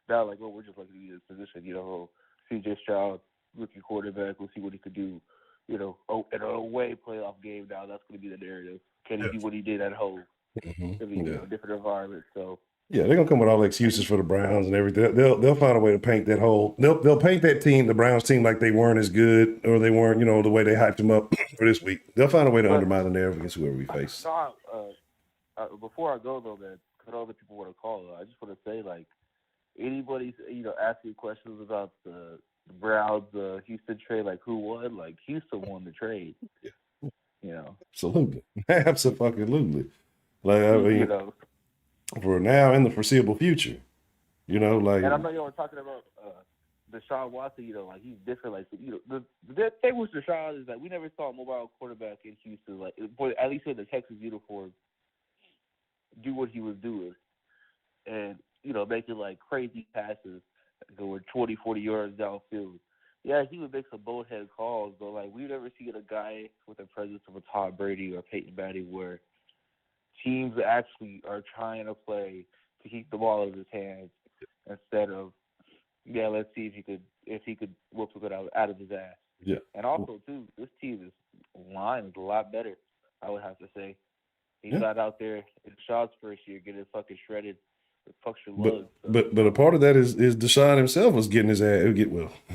now, like, we're just lucky to be in this position. CJ Stroud, rookie quarterback, we'll see what he could do. In an away playoff game now, that's going to be the narrative. Can he do what he did at home? It'll be a different environment. So yeah, they're gonna come with all the excuses for the Browns and everything. They'll find a way to paint that whole. They'll paint that team, the Browns team, like they weren't as good or they weren't, the way they hyped them up for this week. They'll find a way to undermine the narrative against whoever we face. Before I go though, man, because other people want to call, I just want to say, like, anybody asking questions about the Browns, Houston trade, like, who won? Like, Houston won the trade. Absolutely, absolutely. Like, I mean, for now and the foreseeable future, like. And I know y'all were talking about Deshaun Watson. Like, he's different. Like, the thing with Deshaun is that we never saw a mobile quarterback in Houston, like, at least in the Texas uniform, do what he was doing, and making like crazy passes going 20, 40 yards downfield. Yeah, he would make some bonehead calls, but like we've never seen a guy with the presence of a Tom Brady or Peyton Manning where teams actually are trying to play to keep the ball in his hands instead of let's see if he could whoop it out of his ass. Yeah. And also too, this team's line is a lot better, I would have to say. He's not out there in Deshaun's first year getting fucking shredded. But a part of that is Deshaun himself was getting his ass.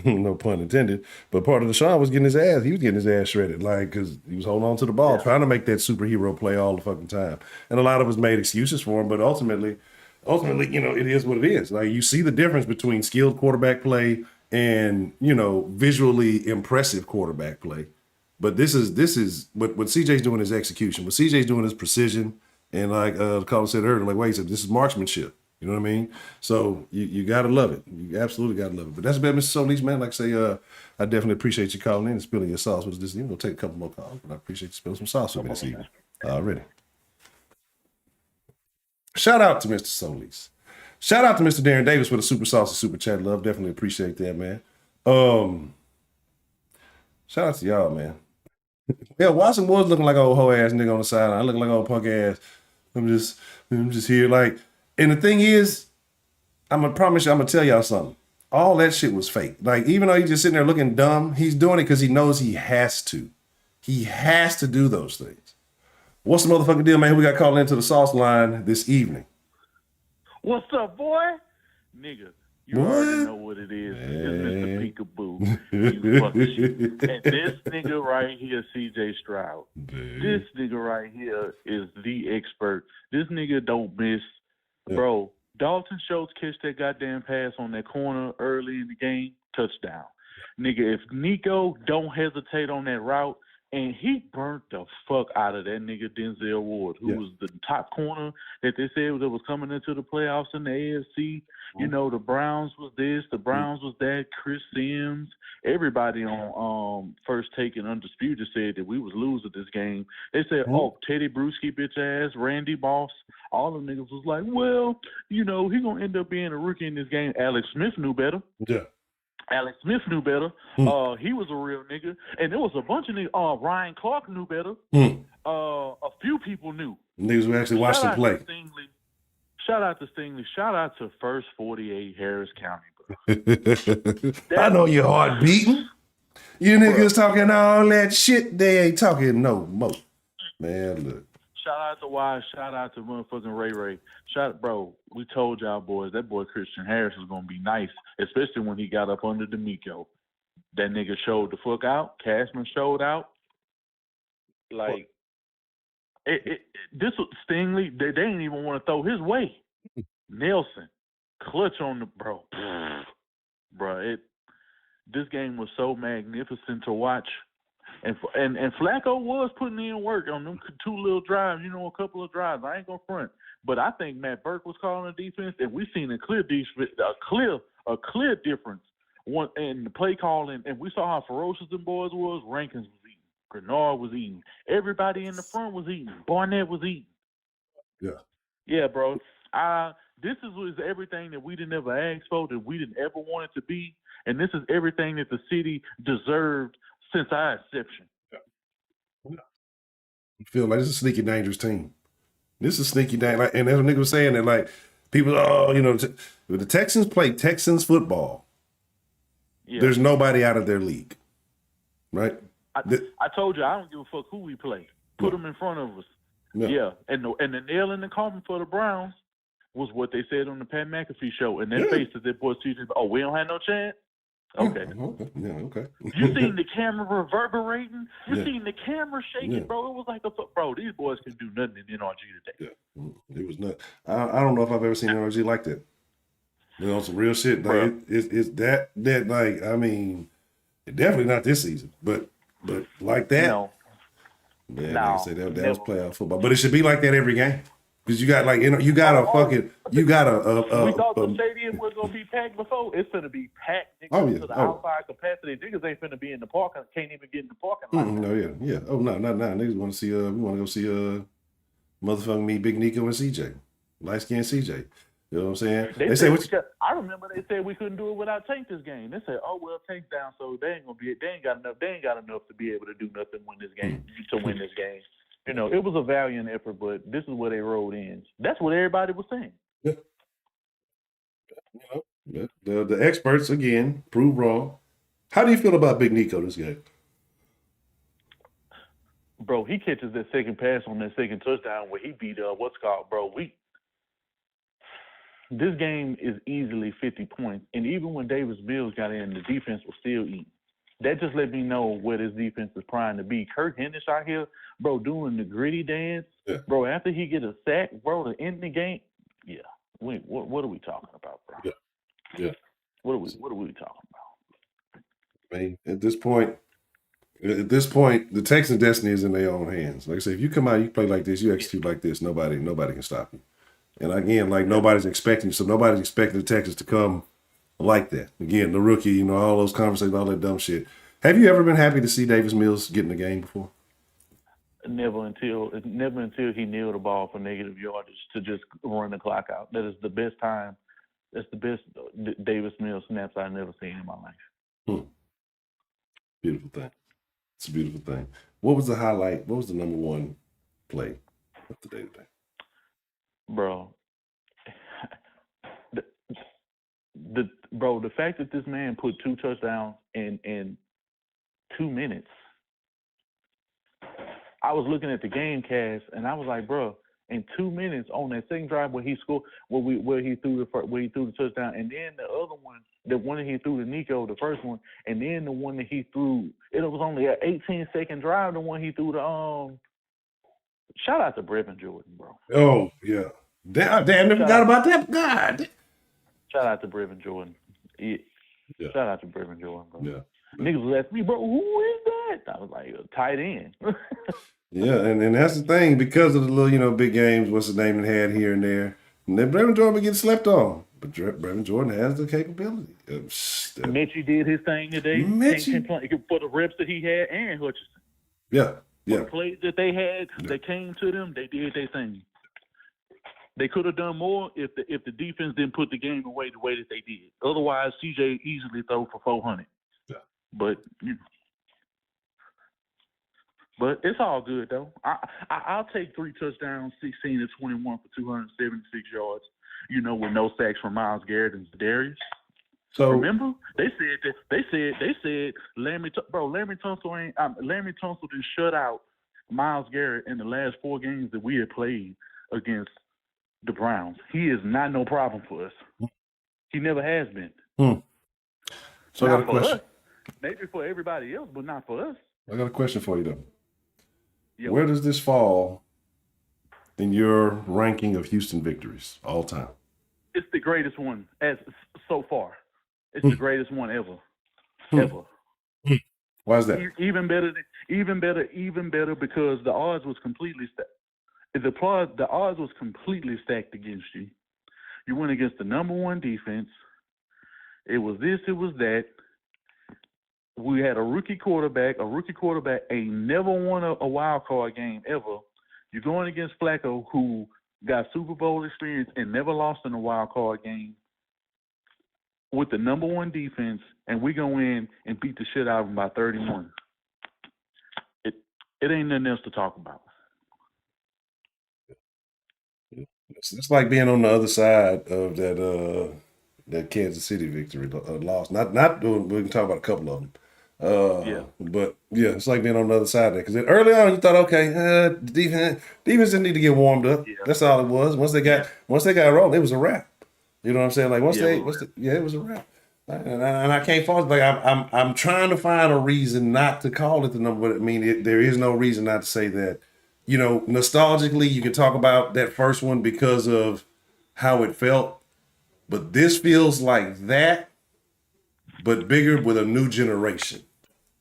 No pun intended. But part of Deshaun was getting his ass. He was getting his ass shredded, like, because he was holding on to the ball, trying to make that superhero play all the fucking time. And a lot of us made excuses for him. But ultimately, it is what it is. Like, you see the difference between skilled quarterback play and visually impressive quarterback play. But this is what CJ's doing is execution. What CJ's doing is precision. And like the caller said earlier, like, wait, so this is marksmanship. You know what I mean? So you got to love it. You absolutely got to love it. But that's about Mr. Solis, man. Like I say, I definitely appreciate you calling in and spilling your sauce with this. We'll take a couple more calls, but I appreciate you spilling some sauce with me this evening. Already. Shout out to Mr. Solis. Shout out to Mr. Darren Davis for the super saucy super chat. Love. Definitely appreciate that, man. Shout out to y'all, man. Yeah, Watson was looking like an old hoe ass nigga on the sideline. I looking like an old punk ass. I'm just here like, and the thing is, I'm gonna promise you, I'm gonna tell y'all something. All that shit was fake. Like, even though he's just sitting there looking dumb, he's doing it because he knows he has to. He has to do those things. What's the motherfucking deal, man? We got called into the sauce line this evening. What's up, boy? Nigga, you already know what it is. It's Mr. Peekaboo. You fucking shit. And this nigga right here, CJ Stroud. This nigga right here is the expert. This nigga don't miss. Bro, Dalton Schultz catch that goddamn pass on that corner early in the game, touchdown. Nigga, if Nico don't hesitate on that route, and he burnt the fuck out of that nigga Denzel Ward, who was the top corner that they said that was coming into the playoffs in the AFC. You know, the Browns was this, the Browns was that, Chris Sims. Everybody on First Take and Undisputed said that we was losing this game. They said, oh, Teddy Bruschi, bitch ass, Randy Moss, all the niggas was like, well, you know, he going to end up being a rookie in this game. Alex Smith knew better. Yeah. Alex Smith knew better. He was a real nigga. And there was a bunch of niggas. Ryan Clark knew better. A few people knew. Niggas who actually watched him play. Shout out to Stingley. Shout out to First 48 Harris County, bro. I know your heart beating. You niggas talking all that shit. They ain't talking no more. Man, look. Shout out to Wise. Shout out to motherfucking Ray Ray. Bro, we told y'all boys that boy Christian Harris was going to be nice, especially when he got up under D'Amico. That nigga showed the fuck out. Cashman showed out. Like, this was Stingley. They didn't even want to throw his way. Nelson, clutch on the bro. This game was so magnificent to watch. And Flacco was putting in work on them two little drives, you know, a couple of drives. I ain't gonna front, but I think Matt Burke was calling the defense, and we seen a clear difference in the play calling, and we saw how ferocious them boys was. Rankins was eating, Grenard was eating, everybody in the front was eating, Barnett was eating. Yeah, bro. This was everything that we didn't ever ask for, that we didn't ever want it to be, and this is everything that the city deserved since our inception. I feel like this is a sneaky, dangerous team. This is sneaky, dangerous. And as a nigga was saying that, like, people, you know, the Texans play Texans football. Yeah. There's nobody out of their league, right? I told you, I don't give a fuck who we play. Put them in front of us. Yeah. And the nail in the coffin for the Browns was what they said on the Pat McAfee show. And their faces, their boys, we don't have no chance. Okay. Yeah, okay. You seen the camera reverberating? You seen the camera shaking, bro? It was like bro, these boys can do nothing in NRG today. Yeah, it was not. I don't know if I've ever seen NRG like that. You know, some real shit. Like, it's that like, I mean, definitely not this season, but like that. No. Yeah, like I said, that was playoff football. But it should be like that every game. Because you got, like, you know, you got a fucking, you got a. We thought the stadium was going to be packed before. It's going to be packed to the outside capacity. Niggas ain't finna be in the parking, can't even get in the parking lot. No, yeah. Oh, no. Niggas want to see, we want to go see motherfucking me, Big Nico and CJ. Light skinned CJ. You know what I'm saying? They said I remember they said we couldn't do it without Tank this game. They said, oh, well, Tank's down, so they ain't got enough to be able to do nothing to win this game. You know, it was a valiant effort, but this is where they rolled in. That's what everybody was saying. Yeah. You know, the experts, again, proved wrong. How do you feel about Big Nico this game? Bro, he catches that second pass on that second touchdown where he beat this game is easily 50 points. And even when Davis Mills got in, the defense was still eating. That just let me know where this defense is trying to be. Kurt Hennish out here, bro, doing the gritty dance. Yeah. Bro, after he get a sack, bro, to end the game. Yeah. What are we talking about, bro? Yeah. What are we talking about? I mean, at this point, the Texans' destiny is in their own hands. Like I said, if you come out, you play like this, you execute like this, nobody can stop you. And again, like, nobody's expecting the Texans to come like that. Again, the rookie, you know, all those conversations, all that dumb shit. Have you ever been happy to see Davis Mills get in the game before? Never until he nailed the ball for negative yardage to just run the clock out. That is the best time. That's the best Davis Mills snaps I've never seen in my life. Beautiful thing. It's a beautiful thing. What was the highlight? What was the number one play of the day today? Bro, the fact that this man put 2 touchdowns in 2 minutes. I was looking at the game cast and I was like, bro, in 2 minutes on that second drive where he scored, where he threw the touchdown, and then the other one, the one that he threw to Nico, the first one, and then the one that he threw, it was only an 18-second drive. The one he threw to shout out to Brevin Jordan, bro. Oh yeah, damn, never forgot about that. God, shout out to Brevin Jordan. Yeah. Shout out to Brevin Jordan, bro. Yeah. Niggas was asking me, bro, who is that? I was like, a tight end. Yeah, and that's the thing, because of the little, big games, what's his name, it had here and there. And then Brevin Jordan getting slept on. But Brevin Jordan has the capability. Mitchie did his thing today. For the reps that he had, and Hutchinson. Yeah. For the plays that they had, that came to them, they did their thing. They could have done more if the defense didn't put the game away the way that they did. Otherwise, CJ easily throw for 400. Yeah. But it's all good though. I'll take 3 touchdowns, 16 to 21 for 276 yards. With no sacks from Myles Garrett and Darius. So remember, they said Larry Tunsil didn't shut out Myles Garrett in the last 4 games that we had played against the Browns. He is not no problem for us. He never has been. So I got a question. Us. Maybe for everybody else, but not for us. I got a question for you though. Yep. Where does this fall in your ranking of Houston victories all time? It's the greatest one as so far. It's the greatest one ever. Ever. Why is that? Even better because the odds was completely stacked. The odds was completely stacked against you. You went against the number 1 defense. It was this, it was that. We had a rookie quarterback. A rookie quarterback ain't never won a wild card game ever. You're going against Flacco, who got Super Bowl experience and never lost in a wild card game, with the number 1 defense, and we go in and beat the shit out of them by 31. It ain't nothing else to talk about. It's like being on the other side of that Kansas City victory loss. Not doing. We can talk about a couple of them. But yeah, it's like being on the other side of that. Because early on you thought, okay, the defense didn't need to get warmed up. Yeah. That's all it was. Once they got rolling, it was a wrap. You know what I'm saying? Like it was a wrap. And I can't fault. Like I'm trying to find a reason not to call it the number. But I mean, there is no reason not to say that. Nostalgically, you can talk about that first one because of how it felt. But this feels like that, but bigger with a new generation.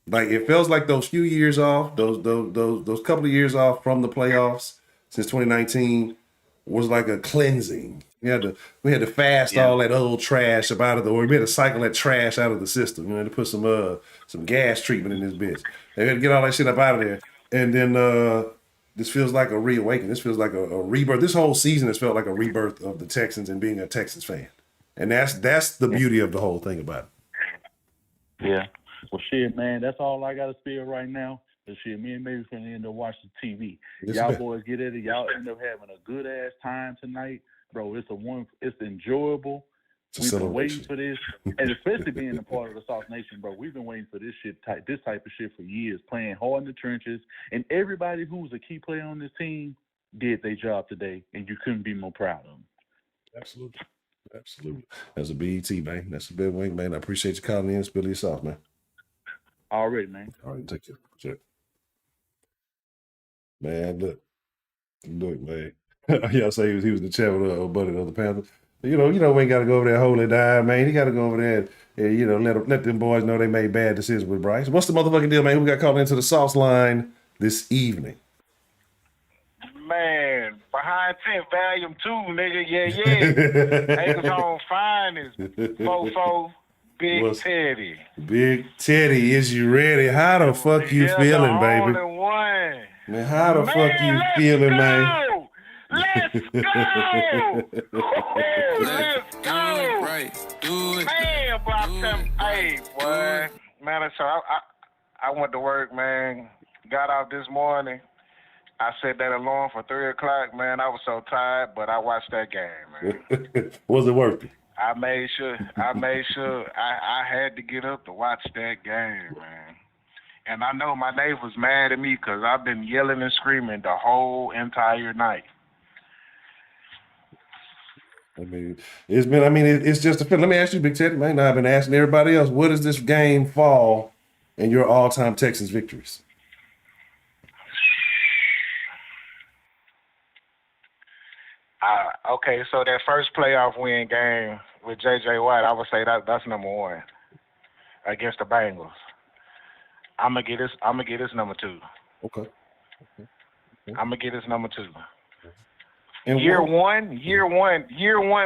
Like it feels like those few years off, those couple of years off from the playoffs since 2019 was like a cleansing. We had to fast all that old trash out of the, or we had to cycle that trash out of the system. To put some gas treatment in this bitch. They had to get all that shit up out of there. And then this feels like a reawakening. This feels like a rebirth. This whole season has felt like a rebirth of the Texans and being a Texans fan. And that's the beauty of the whole thing about it. Yeah. Well, shit, man, that's all I got to spill right now. But shit, me and Mary's going to end up watching TV. Y'all boys get at it. Y'all end up having a good-ass time tonight. Bro, it's enjoyable. We've been waiting for this. And especially being a part of the South Nation, bro, we've been waiting for this type of shit for years, playing hard in the trenches. And everybody who's a key player on this team did their job today, and you couldn't be more proud of them. Absolutely. That's a BET, man. That's a big wing, man. I appreciate you calling in and spilling yourself, man. Already, man. All right, take care. Sure. Man, look, man. Y'all say he was the chair with a buddy of the Panthers. We ain't got to go over there holy die, man. He got to go over there and let them boys know they made bad decisions with Bryce. What's the motherfucking deal, man? Who got called into the sauce line this evening? Man, Behind Tent Volume 2, nigga, yeah. Acres on Fine is 4-4. Big Teddy. Big Teddy, is you ready? How the fuck you feeling, baby? The only one. Man, how the fuck you feeling, man? Let's go! Let's go! Right, do it. Man, boy, I'm telling, hey, boy. Man, so I went to work, man. Got out this morning. I set that alarm for 3 o'clock, man. I was so tired, but I watched that game, man. Was it worth it? I made sure I had to get up to watch that game, man. And I know my neighbor's mad at me because I've been yelling and screaming the whole entire night. I mean, it's just a feeling. Let me ask you, Big Teddy, man. I've been asking everybody else, where does this game fall in your all-time Texans victories? Okay, so that first playoff win game with J.J. Watt, I would say that's number one against the Bengals. I'm gonna get this number two. Okay. I'm gonna get this number two. And year one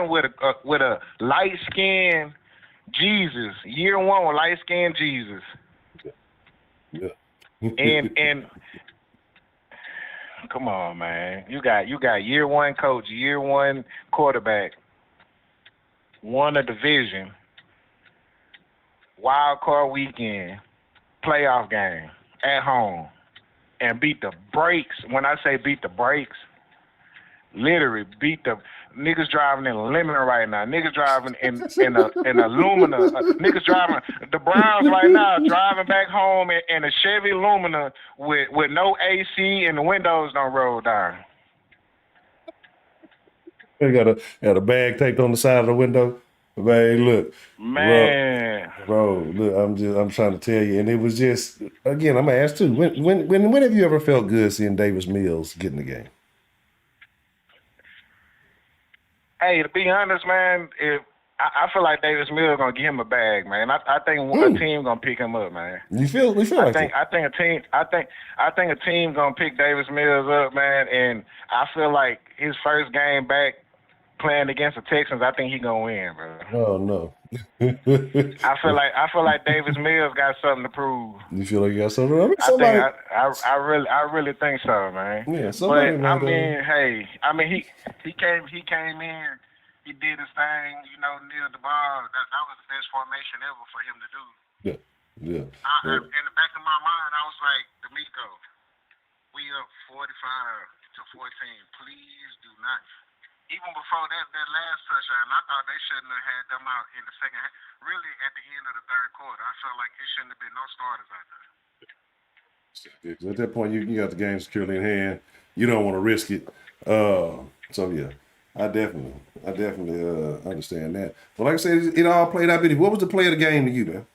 with a light skinned Jesus. Year one with light skinned Jesus. Yeah. and come on, man. You got year one coach, year one quarterback, won a division, wild card weekend, playoff game at home, and beat the brakes. When I say beat the brakes, literally beat the niggas driving in Lemon right now. Niggas driving in a Lumina. Niggas driving the Browns right now driving back home in a Chevy Lumina with no AC and the windows don't roll down. They got a bag taped on the side of the window. Man, look, man, bro, look, I'm trying to tell you, and it was just, again, I'm gonna ask too. When have you ever felt good seeing Davis Mills get in the game? Hey, to be honest, man, I feel like Davis Mills gonna give him a bag, man. I think a team gonna pick him up, man. We feel like I think a team gonna pick Davis Mills up, man. And I feel like his first game back playing against the Texans, I think he gonna win, bro. Oh no. I feel like Davis Mills got something to prove. You feel like you got something? I really think so, man. Yeah, somebody. But he came in, he did his thing, near the ball. That was the best formation ever for him to do. Yeah. In the back of my mind, I was like, D'Amico, we up 45-14. Please do not. Even before that last touchdown, I thought they shouldn't have had them out in the second half. Really, at the end of the third quarter, I felt like it shouldn't have been no starters out there. At that point, you got the game securely in hand. You don't want to risk it. So yeah, I definitely understand that. But like I said, it all played out. What was the play of the game to you, man?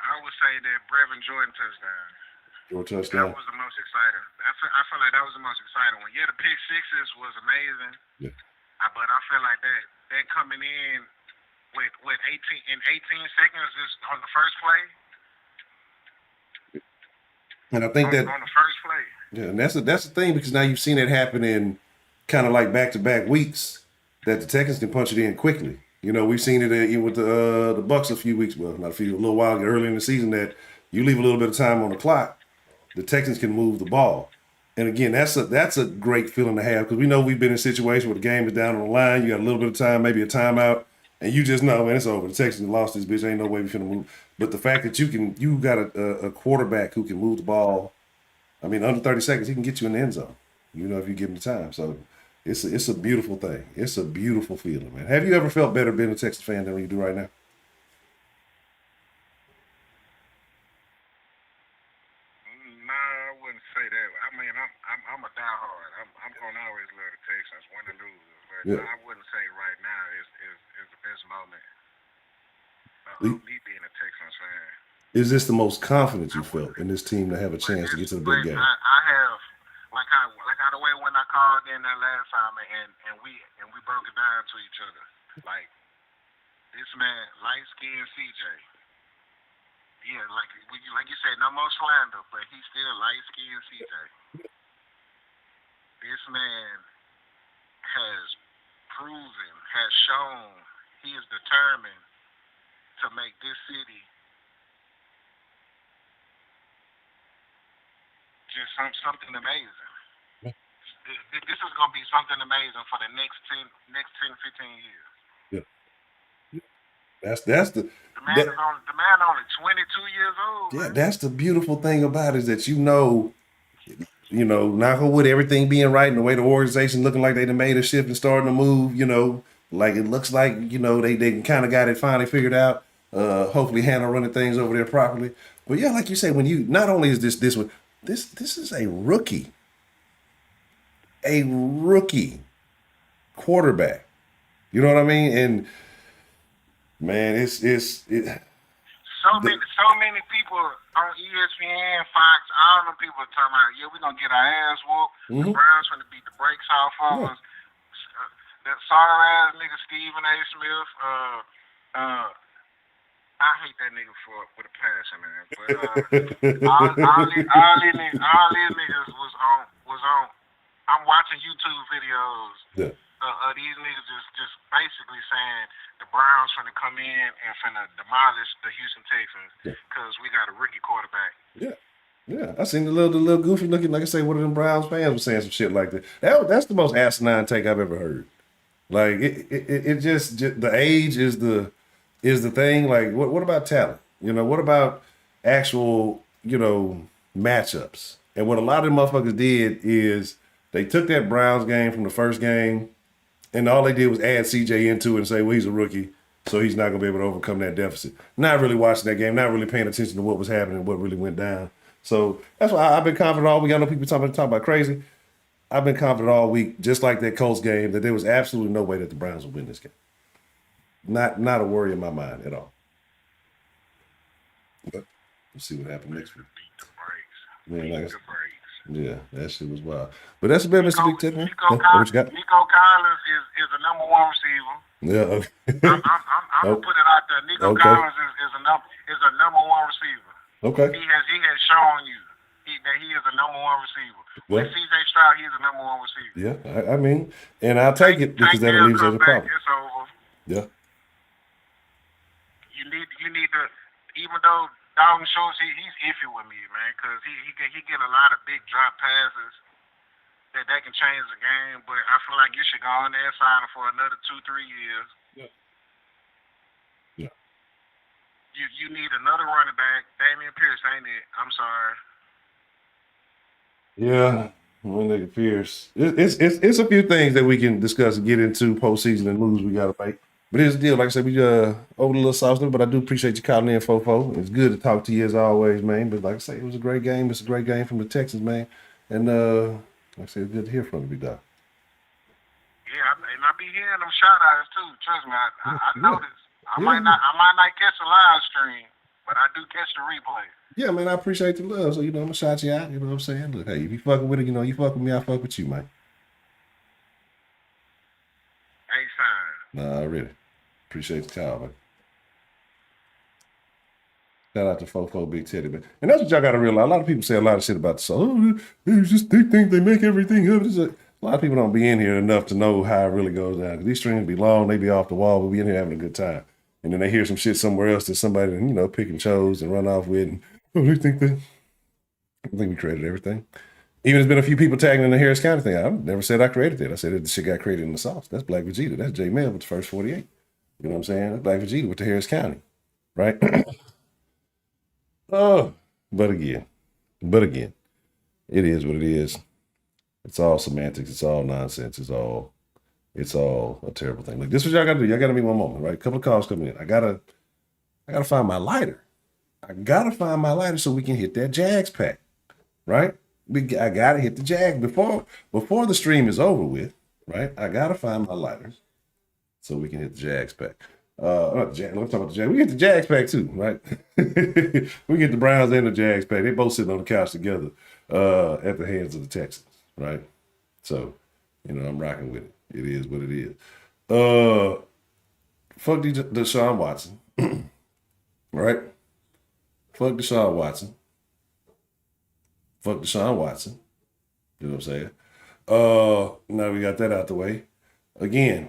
I would say that Brevin Jordan touchdown. Your touchdown. That was the most exciting. I feel like that was the most exciting one. Yeah, the pick sixes was amazing. Yeah. But I feel like that coming in with 18 seconds just on the first play. And I think on the first play. Yeah, and that's the thing, because now you've seen it happen in kind of like back-to-back weeks that the Texans can punch it in quickly. We've seen it with the Bucs a little while earlier in the season, that you leave a little bit of time on the clock, the Texans can move the ball. And again, that's a great feeling to have, because we know we've been in a situation where the game is down on the line. You got a little bit of time, maybe a timeout, and you just know, man, it's over. The Texans lost this bitch. Ain't no way we finna move. But the fact that you got a quarterback who can move the ball, under 30 seconds, he can get you in the end zone. If you give him the time. So it's a beautiful thing. It's a beautiful feeling, man. Have you ever felt better being a Texas fan than you do right now? I'm a diehard. I'm gonna always love the Texans, win or lose. But Yeah. I wouldn't say right now is the best moment of me being a Texans fan. Is this the most confidence you felt in this team to have a chance to get to the big game? I have like how the way when I called in that last time and we broke it down to each other. Like this man, light skinned CJ. Yeah, like you said, no more slander, but he's still light skinned CJ. This man has proven, has shown he is determined to make this city just something amazing. This is going to be something amazing for the next 10, 15 years. Yeah. That's the man only 22 years old. Yeah, man. that's the beautiful thing about it is that knock on wood, everything being right and the way the organization looking like they done made a shift and starting to move, like it looks like, they kind of got it finally figured out. Hopefully Hannah running things over there properly. But yeah, like you say, when you, not only is this one, this is a rookie quarterback. You know what I mean? And man, so many people on ESPN, Fox, all them people are talking about, we're gonna get our ass whooped. The Browns gonna beat the brakes off of us. That sorry ass nigga Stephen A. Smith. I hate that nigga with a passion, man. But all these niggas was on. I'm watching YouTube videos. Yeah. These niggas just basically saying the Browns finna come in and finna demolish the Houston Texans because we got a rookie quarterback. Yeah. I seen the little goofy looking, like I say, one of them Browns fans was saying some shit like that. That's the most asinine take I've ever heard. Like it just the age is the thing. Like what about talent? What about actual matchups? And what a lot of them motherfuckers did is they took that Browns game from the first game. And all they did was add CJ into it and say, well, he's a rookie, so he's not going to be able to overcome that deficit. Not really watching that game, not really paying attention to what was happening, what really went down. So that's why I've been confident all week. I know people talking about crazy. I've been confident all week, just like that Colts game, that there was absolutely no way that the Browns would win this game. Not a worry in my mind at all. But we'll see what happens next week. Man, like yeah, that shit was wild. But that's a bit, Mr. Big Ted, man. What you got? Nico Collins is the number one receiver. Yeah. Okay. I'm gonna put it out there. Nico Collins is a number one receiver. Okay. He has shown you that he is a number one receiver. With CJ Stroud, he's a number one receiver. Yeah, I mean, and I'll take it because that alleviates the problem. It's over. Yeah. You need to, even though Dalton Schultz, he's iffy with me, man, because he get a lot of big drop passes that can change the game. But I feel like you should go on there and sign him for another 2-3 years. Yeah. You need another running back. Damian Pierce ain't it? I'm sorry. Yeah, one nigga Pierce. It's a few things that we can discuss and get into postseason and moves we gotta make. But here's the deal, like I said, we over a little sauce, but I do appreciate you calling in, Fofo. It's good to talk to you as always, man. But like I say, it was a great game. It's a great game from the Texans, man. And like I said, it's good to hear from you, big dog. Yeah, and I be hearing them shout outs too. Trust me, I noticed. I might not catch the live stream, but I do catch the replay. Yeah, man, I appreciate the love. So I'm gonna shout you out. You know what I'm saying? Look, hey, if you fucking with it, you fuck with me, I fuck with you, man. Ain't signed. Nah, really. Appreciate the call, man. Shout out to Fofo Big Teddy, man. And that's what y'all got to realize. A lot of people say a lot of shit about the soul. They think they make everything up. A lot of people don't be in here enough to know how it really goes down. These streams be long, they be off the wall, but we in here having a good time. And then they hear some shit somewhere else that somebody, pick and chose and run off with. And, they think that. I think we created everything. Even there's been a few people tagging in the Harris County thing. I never said I created it. I said that the shit got created in the sauce. That's Black Vegeta. That's J Mel with the first 48. You know what I'm saying? That's Black Vegeta with the Harris County. Right? But again, it is what it is. It's all semantics. It's all nonsense. It's all a terrible thing. Look, this is what y'all gotta do. Y'all gotta meet one moment, right? A couple of calls coming in. I gotta find my lighter. So we can hit that Jags pack, right? I gotta hit the Jag before the stream is over with, right? I gotta find my lighters so we can hit the Jags pack. Not the Jag. Let's talk about the Jag. We get the Jags pack too, right? We get the Browns and the Jags pack. They both sitting on the couch together at the hands of the Texans, right? So, I'm rocking with it. It is what it is. Fuck Deshaun Watson, right? Fuck Deshaun Watson. Fuck Deshaun Watson. You know what I'm saying? Now we got that out the way. Again,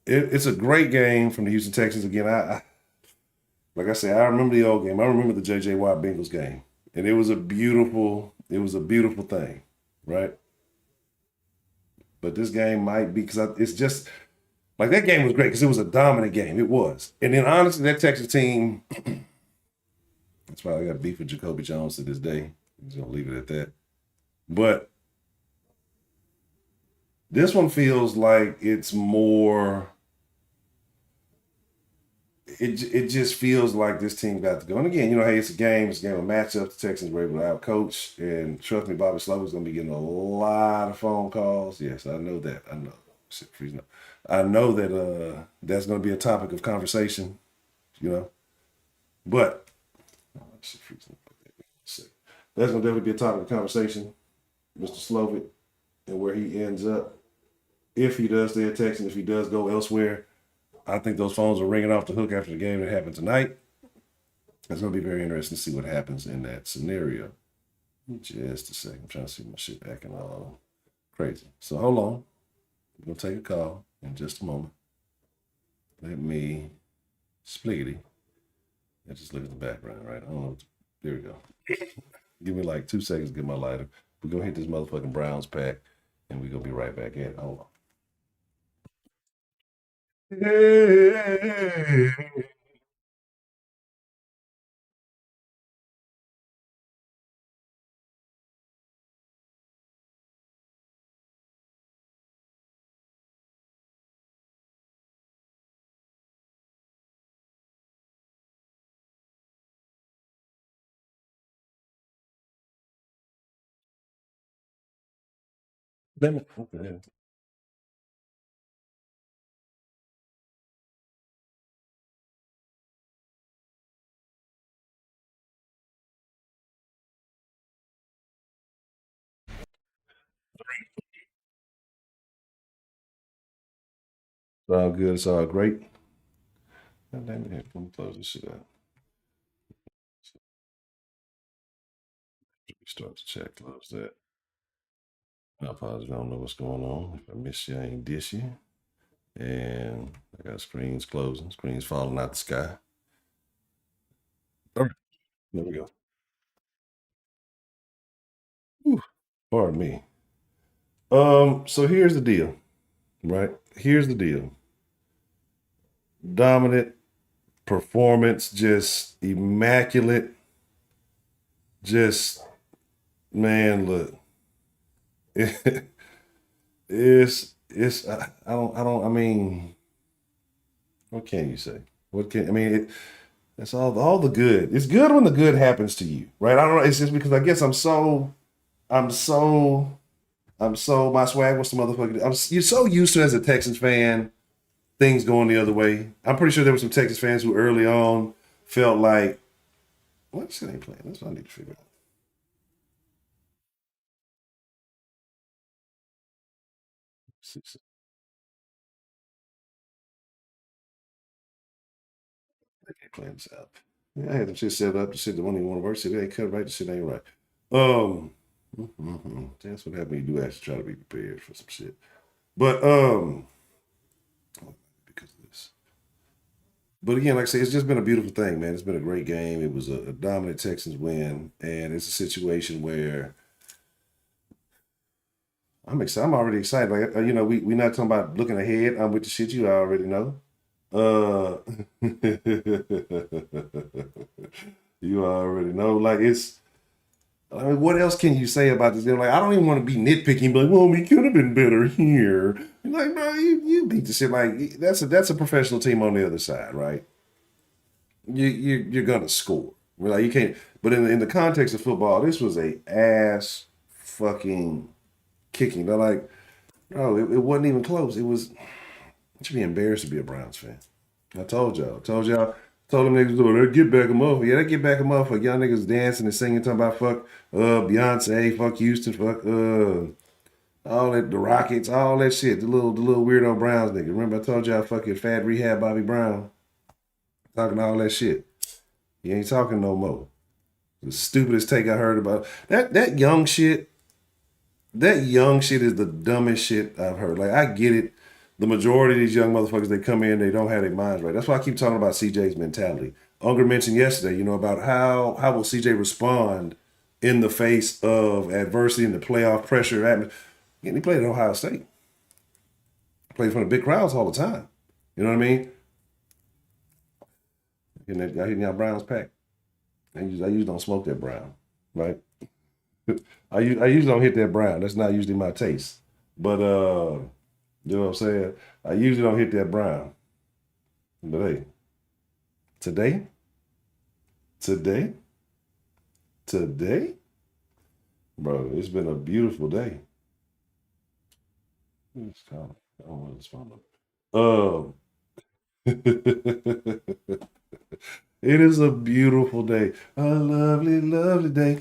it's a great game from the Houston Texans. Again, like I said, I remember the old game. I remember the J.J. Watt Bengals game. And it was a beautiful thing, right? But this game might be, because it's just, like, that game was great because it was a dominant game. It was. And then, honestly, that Texas team, that's why I got beef with Jacoby Jones to this day. I'm just going to leave it at that. But this one feels like it's more, it just feels like this team got to go. And again, hey, it's a game of matchups. The Texans were able to outcoach. And trust me, Bobby Slovis going to be getting a lot of phone calls. Yes, I know that. I know. Shit, freezing up. I know that that's going to be a topic of conversation, But shit, freezing up. That's going to definitely be a topic of conversation, Mr. Slovic, and where he ends up. If he does stay at Texas, if he does go elsewhere, I think those phones are ringing off the hook after the game that happened tonight. It's going to be very interesting to see what happens in that scenario. Just a second. I'm trying to see my shit acting all crazy. So hold on. We're going to take a call in just a moment. Let me spliggity. I just look at the background, right? I don't know. There we go. Give me like 2 seconds to get my lighter. We're going to hit this motherfucking Browns pack, and we're going to be right back in. Hold on. Hey. Okay. It's all good. It's all great. God damn it. Let me close this shit out. Start the chat. Close that. I apologize. I don't know what's going on. If I miss you, I ain't dish you. And I got screens closing, screens falling out the sky. All right. There we go. Whew. Pardon me. So here's the deal, right? Here's the deal. Dominant performance, just immaculate. Just, man, look. I mean, what can you say? That's all the good. It's good when the good happens to you, right? I don't know. It's just because I guess my swag was the motherfucker. You're so used to, as a Texans fan, things going the other way. I'm pretty sure there were some Texas fans who early on felt like, what shit ain't playing? That's what I need to figure out. I can't plan this out. Yeah, I had them shit set up. The shit that don't even want to work. Shit ain't cut right. The shit ain't right. That's what happens when you do actually try to be prepared for some shit. But because of this. But again, like I say, it's just been a beautiful thing, man. It's been a great game. It was a dominant Texans win, and it's a situation where I'm excited. I'm already excited. Like, we're not talking about looking ahead. I'm with the shit you already know. You already know. Like, what else can you say about this? Like, I don't even want to be nitpicking, but well, we could have been better here. Like, bro, you beat the shit. Like, that's a professional team on the other side, right? You're gonna score. Like, you can't. But in the context of football, this was a ass fucking kicking. They're like, bro, it wasn't even close. You should be embarrassed to be a Browns fan. I told y'all. Told them niggas, they get back a motherfucker. Yeah, they get back a motherfucker. Y'all niggas dancing and singing, talking about fuck Beyonce, fuck Houston, fuck all that, the Rockets, all that shit. The little weirdo Browns nigga. Remember I told y'all fucking fat rehab Bobby Brown? Talking all that shit. He ain't talking no more. The stupidest take I heard about. That young shit. That young shit is the dumbest shit I've heard. Like, I get it. the majority of these young motherfuckers, they come in, they don't have their minds right. That's why I keep talking about CJ's mentality. Unger mentioned yesterday, about how will CJ respond in the face of adversity and the playoff pressure. And he played at Ohio State. Played in front of big crowds all the time. You know what I mean? Y'all hitting y'all Browns pack. I usually don't smoke that brown, right? I usually don't hit that brown. That's not usually my taste. But you know what I'm saying? I usually don't hit that brown. But hey, today, bro, it's been a beautiful day. It's kind of, I don't know what's it is a beautiful day. A lovely, lovely day.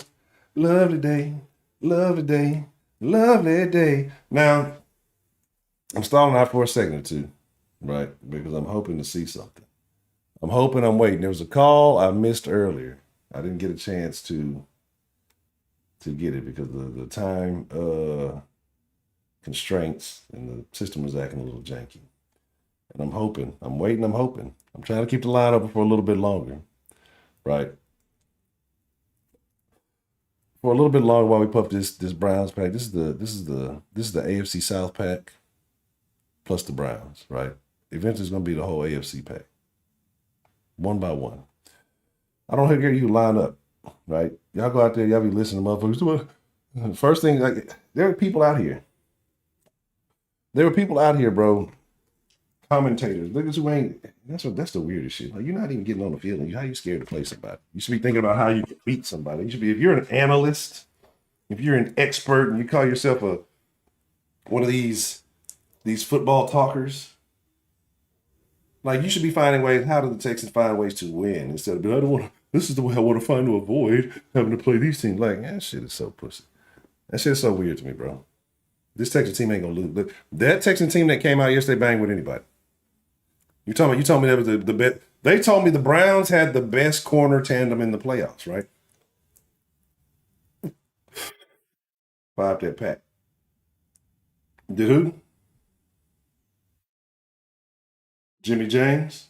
Lovely day. Lovely day. Lovely day. Now, I'm stalling out for a second or two, right? Because I'm hoping to see something. I'm waiting. There was a call I missed earlier. I didn't get a chance to get it because the time constraints and the system was acting a little janky. And I'm hoping. I'm waiting. I'm hoping. I'm trying to keep the line open for a little bit longer, right? For a little bit longer while we puff this Browns pack. This is the AFC South pack plus the Browns, right? Eventually it's gonna be the whole AFC pack. One by one. I don't hear you line up, right? Y'all go out there, y'all be listening to motherfuckers. First thing, like, there are people out here. There are people out here, bro. Commentators. Look at who ain't. That's the weirdest shit. Like, you're not even getting on the field, and how you scared to play somebody? You should be thinking about how you can beat somebody. You should be, if you're an analyst, if you're an expert, and you call yourself one of these football talkers, like, you should be finding ways. How do the Texans find ways to win instead of, I don't want to. This is the way I want to find to avoid having to play these teams. Like, that shit is so pussy. That shit is so weird to me, bro. This Texas team ain't gonna lose. But that Texan team that came out yesterday banged with anybody. You told me that was the best. They told me the Browns had the best corner tandem in the playoffs, right? 5 that pack. Did who? Jimmy James?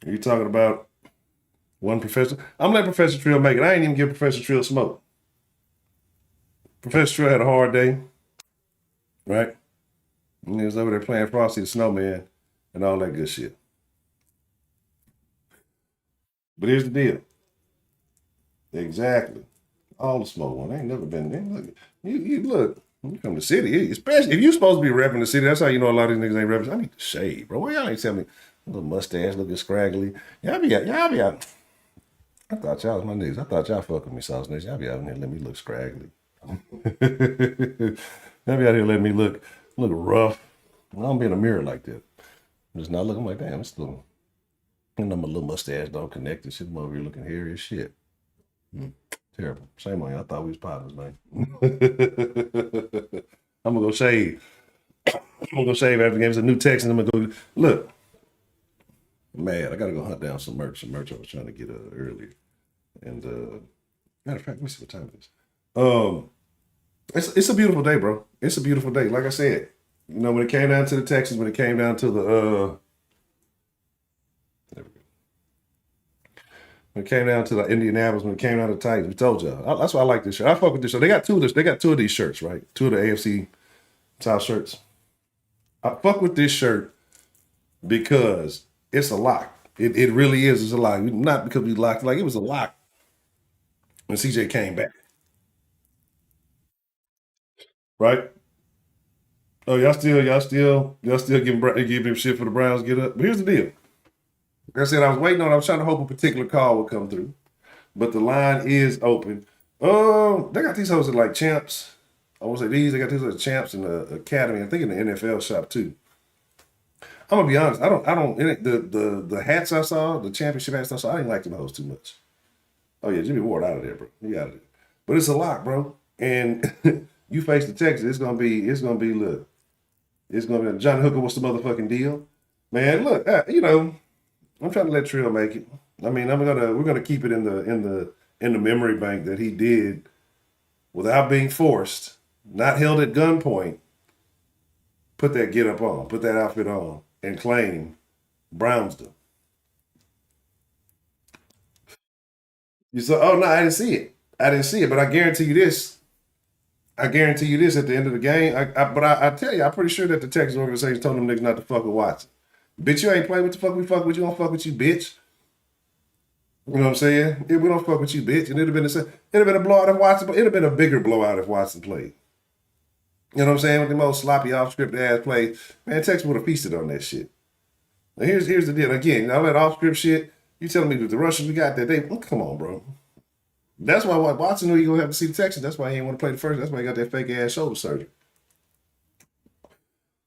Are you talking about one professor? I'm letting Professor Trill make it. I ain't even give Professor Trill smoke. Professor Trill had a hard day, right? And he was over there playing Frosty the Snowman and all that good shit. But here's the deal. Exactly. All the smoke one. I ain't never been there. Look, you look, you come to the city, especially if you're supposed to be repping the city, that's how you know a lot of these niggas ain't repping. I need to shave, bro. Why y'all ain't tell me a little mustache looking scraggly? Y'all be out. I thought y'all was my niggas. I thought y'all fucking with me, Sauce Nation. Y'all be out here letting me look scraggly. Y'all be out here letting me look rough. I don't be in a mirror like that. I'm just not looking like, damn, it's still, my little mustache don't connect and shit. I'm over here looking hairy as shit. Terrible. Shame on you. I thought we was partners, man. I'm gonna go shave. I'm gonna go shave after the game. It's a new Texan. I'm gonna go look. Man, I gotta go hunt down some merch. I was trying to get earlier. And matter of fact, let me see what time it is. It's a beautiful day, bro. It's a beautiful day. Like I said, when it came down to the Texans, when it came down to the when it came down to the Indianapolis, when it came down to the Titans, we told y'all. That's why I like this shirt. I fuck with this shirt. They got two of these shirts, right? 2 of the AFC South shirts. I fuck with this shirt because it's a lock. It really is. It's a lock. Not because we locked. Like, it was a lock when CJ came back. Right? Oh, y'all still giving him shit for the Browns get up. But here's the deal. Like I said, I was trying to hope a particular call would come through. But the line is open. They got these hoes at like Champs. I want to say these. They got these at Champs in the Academy. I think in the NFL shop too. I'm gonna be honest. The hats I saw, the championship hats I saw, I didn't like them hoes too much. Oh yeah, Jimmy Ward out of there, bro. He out of there. But it's a lock, bro. And you face the Texans, it's gonna be look. It's gonna be John Hooker. What's the motherfucking deal, man? Look, I'm trying to let Trill make it. I mean, we're gonna keep it in the memory bank that he did without being forced, not held at gunpoint. put that get up on, put that outfit on, and claim Brownsville. You said, oh no, I didn't see it. I didn't see it, but I guarantee you this. At the end of the game. But I tell you, I'm pretty sure that the Texas organization told them niggas not to fuck with Watson. Bitch, you ain't play with the fuck we fuck with. You don't fuck with you, bitch. You know what I'm saying? We don't fuck with you, bitch. And it'd have been a blowout if Watson. It'd have been a bigger blowout if Watson played. You know what I'm saying? With the most sloppy off-script ass play, man, Texas would have feasted on that shit. Now here's the deal. Again, all that off-script shit. You telling me that the Russians we got that come on, bro. That's why Watson knew he gonna have to see the Texans. That's why he didn't want to play the first. That's why he got that fake ass shoulder surgery.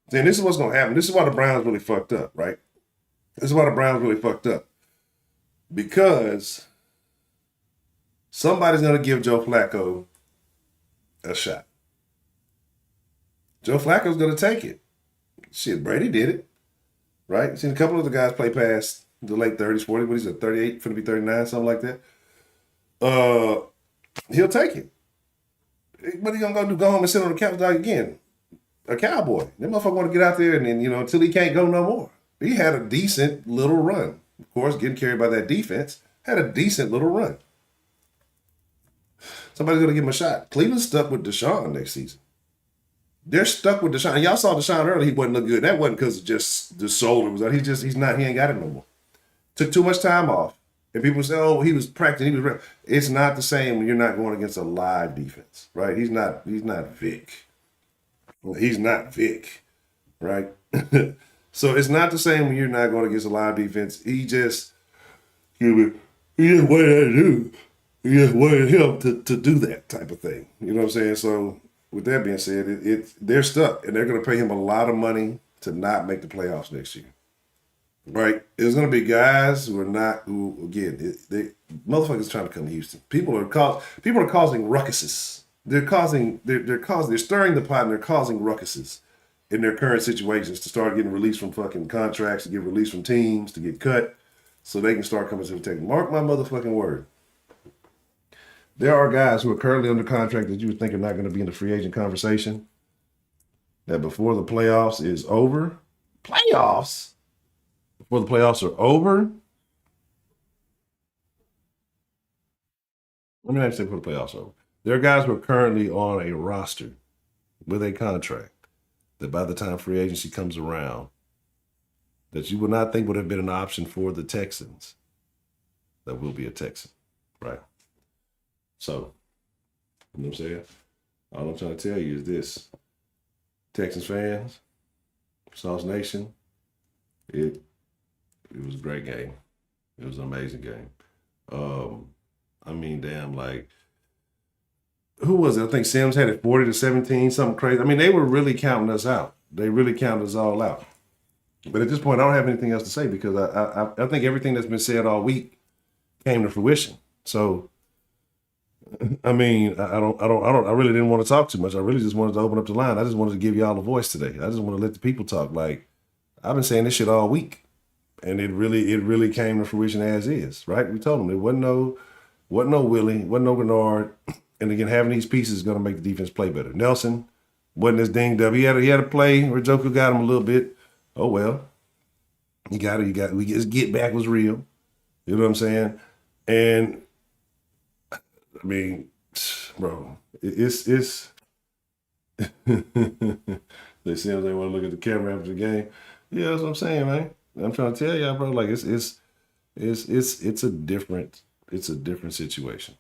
Then this is what's gonna happen. This is why the Browns really fucked up, right? This is why the Browns really fucked up. Because somebody's gonna give Joe Flacco a shot. Joe Flacco's gonna take it. Shit, Brady did it. Right? You seen a couple of the guys play past the late 30s, 40s, but he's at 38, finna be 39, something like that. He'll take it. What are you gonna do? Go home and sit on the couch dog again? A cowboy. That motherfucker want to get out there and then, until he can't go no more. He had a decent little run. Of course, getting carried by that defense, had a decent little run. Somebody's gonna give him a shot. Cleveland's stuck with Deshaun next season. They're stuck with Deshaun. Y'all saw Deshaun earlier, he wasn't look good. That wasn't because of just the shoulder was out. He ain't got it no more. Took too much time off. And people say, oh, he was practicing. It's not the same when you're not going against a live defense, right? He's not Vic. He's not Vic, right? So it's not the same when you're not going against a live defense. He just wanted him to do that type of thing. You know what I'm saying? So with that being said, they're stuck, and they're going to pay him a lot of money to not make the playoffs next year. Right, there's gonna be guys who again, they motherfuckers trying to come to Houston. People are causing ruckuses. They're stirring the pot and they're causing ruckuses in their current situations to start getting released from fucking contracts, to get released from teams, to get cut, so they can start coming to the table. Mark my motherfucking word. There are guys who are currently under contract that you would think are not going to be in the free agent conversation. That before the playoffs is over, before the playoffs are over, let me not say before the playoffs are over. There are guys who are currently on a roster with a contract that by the time free agency comes around, that you would not think would have been an option for the Texans, that will be a Texan, right? So, you know what I'm saying? All I'm trying to tell you is this. Texans fans, Sauce Nation, it was a great game. It was an amazing game. Who was it? I think Sims had it 40-17, something crazy. They were really counting us out. They really counted us all out. But at this point, I don't have anything else to say because I think everything that's been said all week came to fruition. So, I really didn't want to talk too much. I really just wanted to open up the line. I just wanted to give y'all a voice today. I just want to let the people talk. Like, I've been saying this shit all week. And it really came to fruition as is, right? We told them there wasn't no Willie, wasn't no Bernard, and again having these pieces is going to make the defense play better. Nelson wasn't as dinged up. He had a play where Joker got him a little bit. Oh well, his get back was real. You know what I'm saying? And bro, it's they say they want to look at the camera after the game. Yeah, that's what I'm saying, man. I'm trying to tell y'all, bro, like it's a different situation.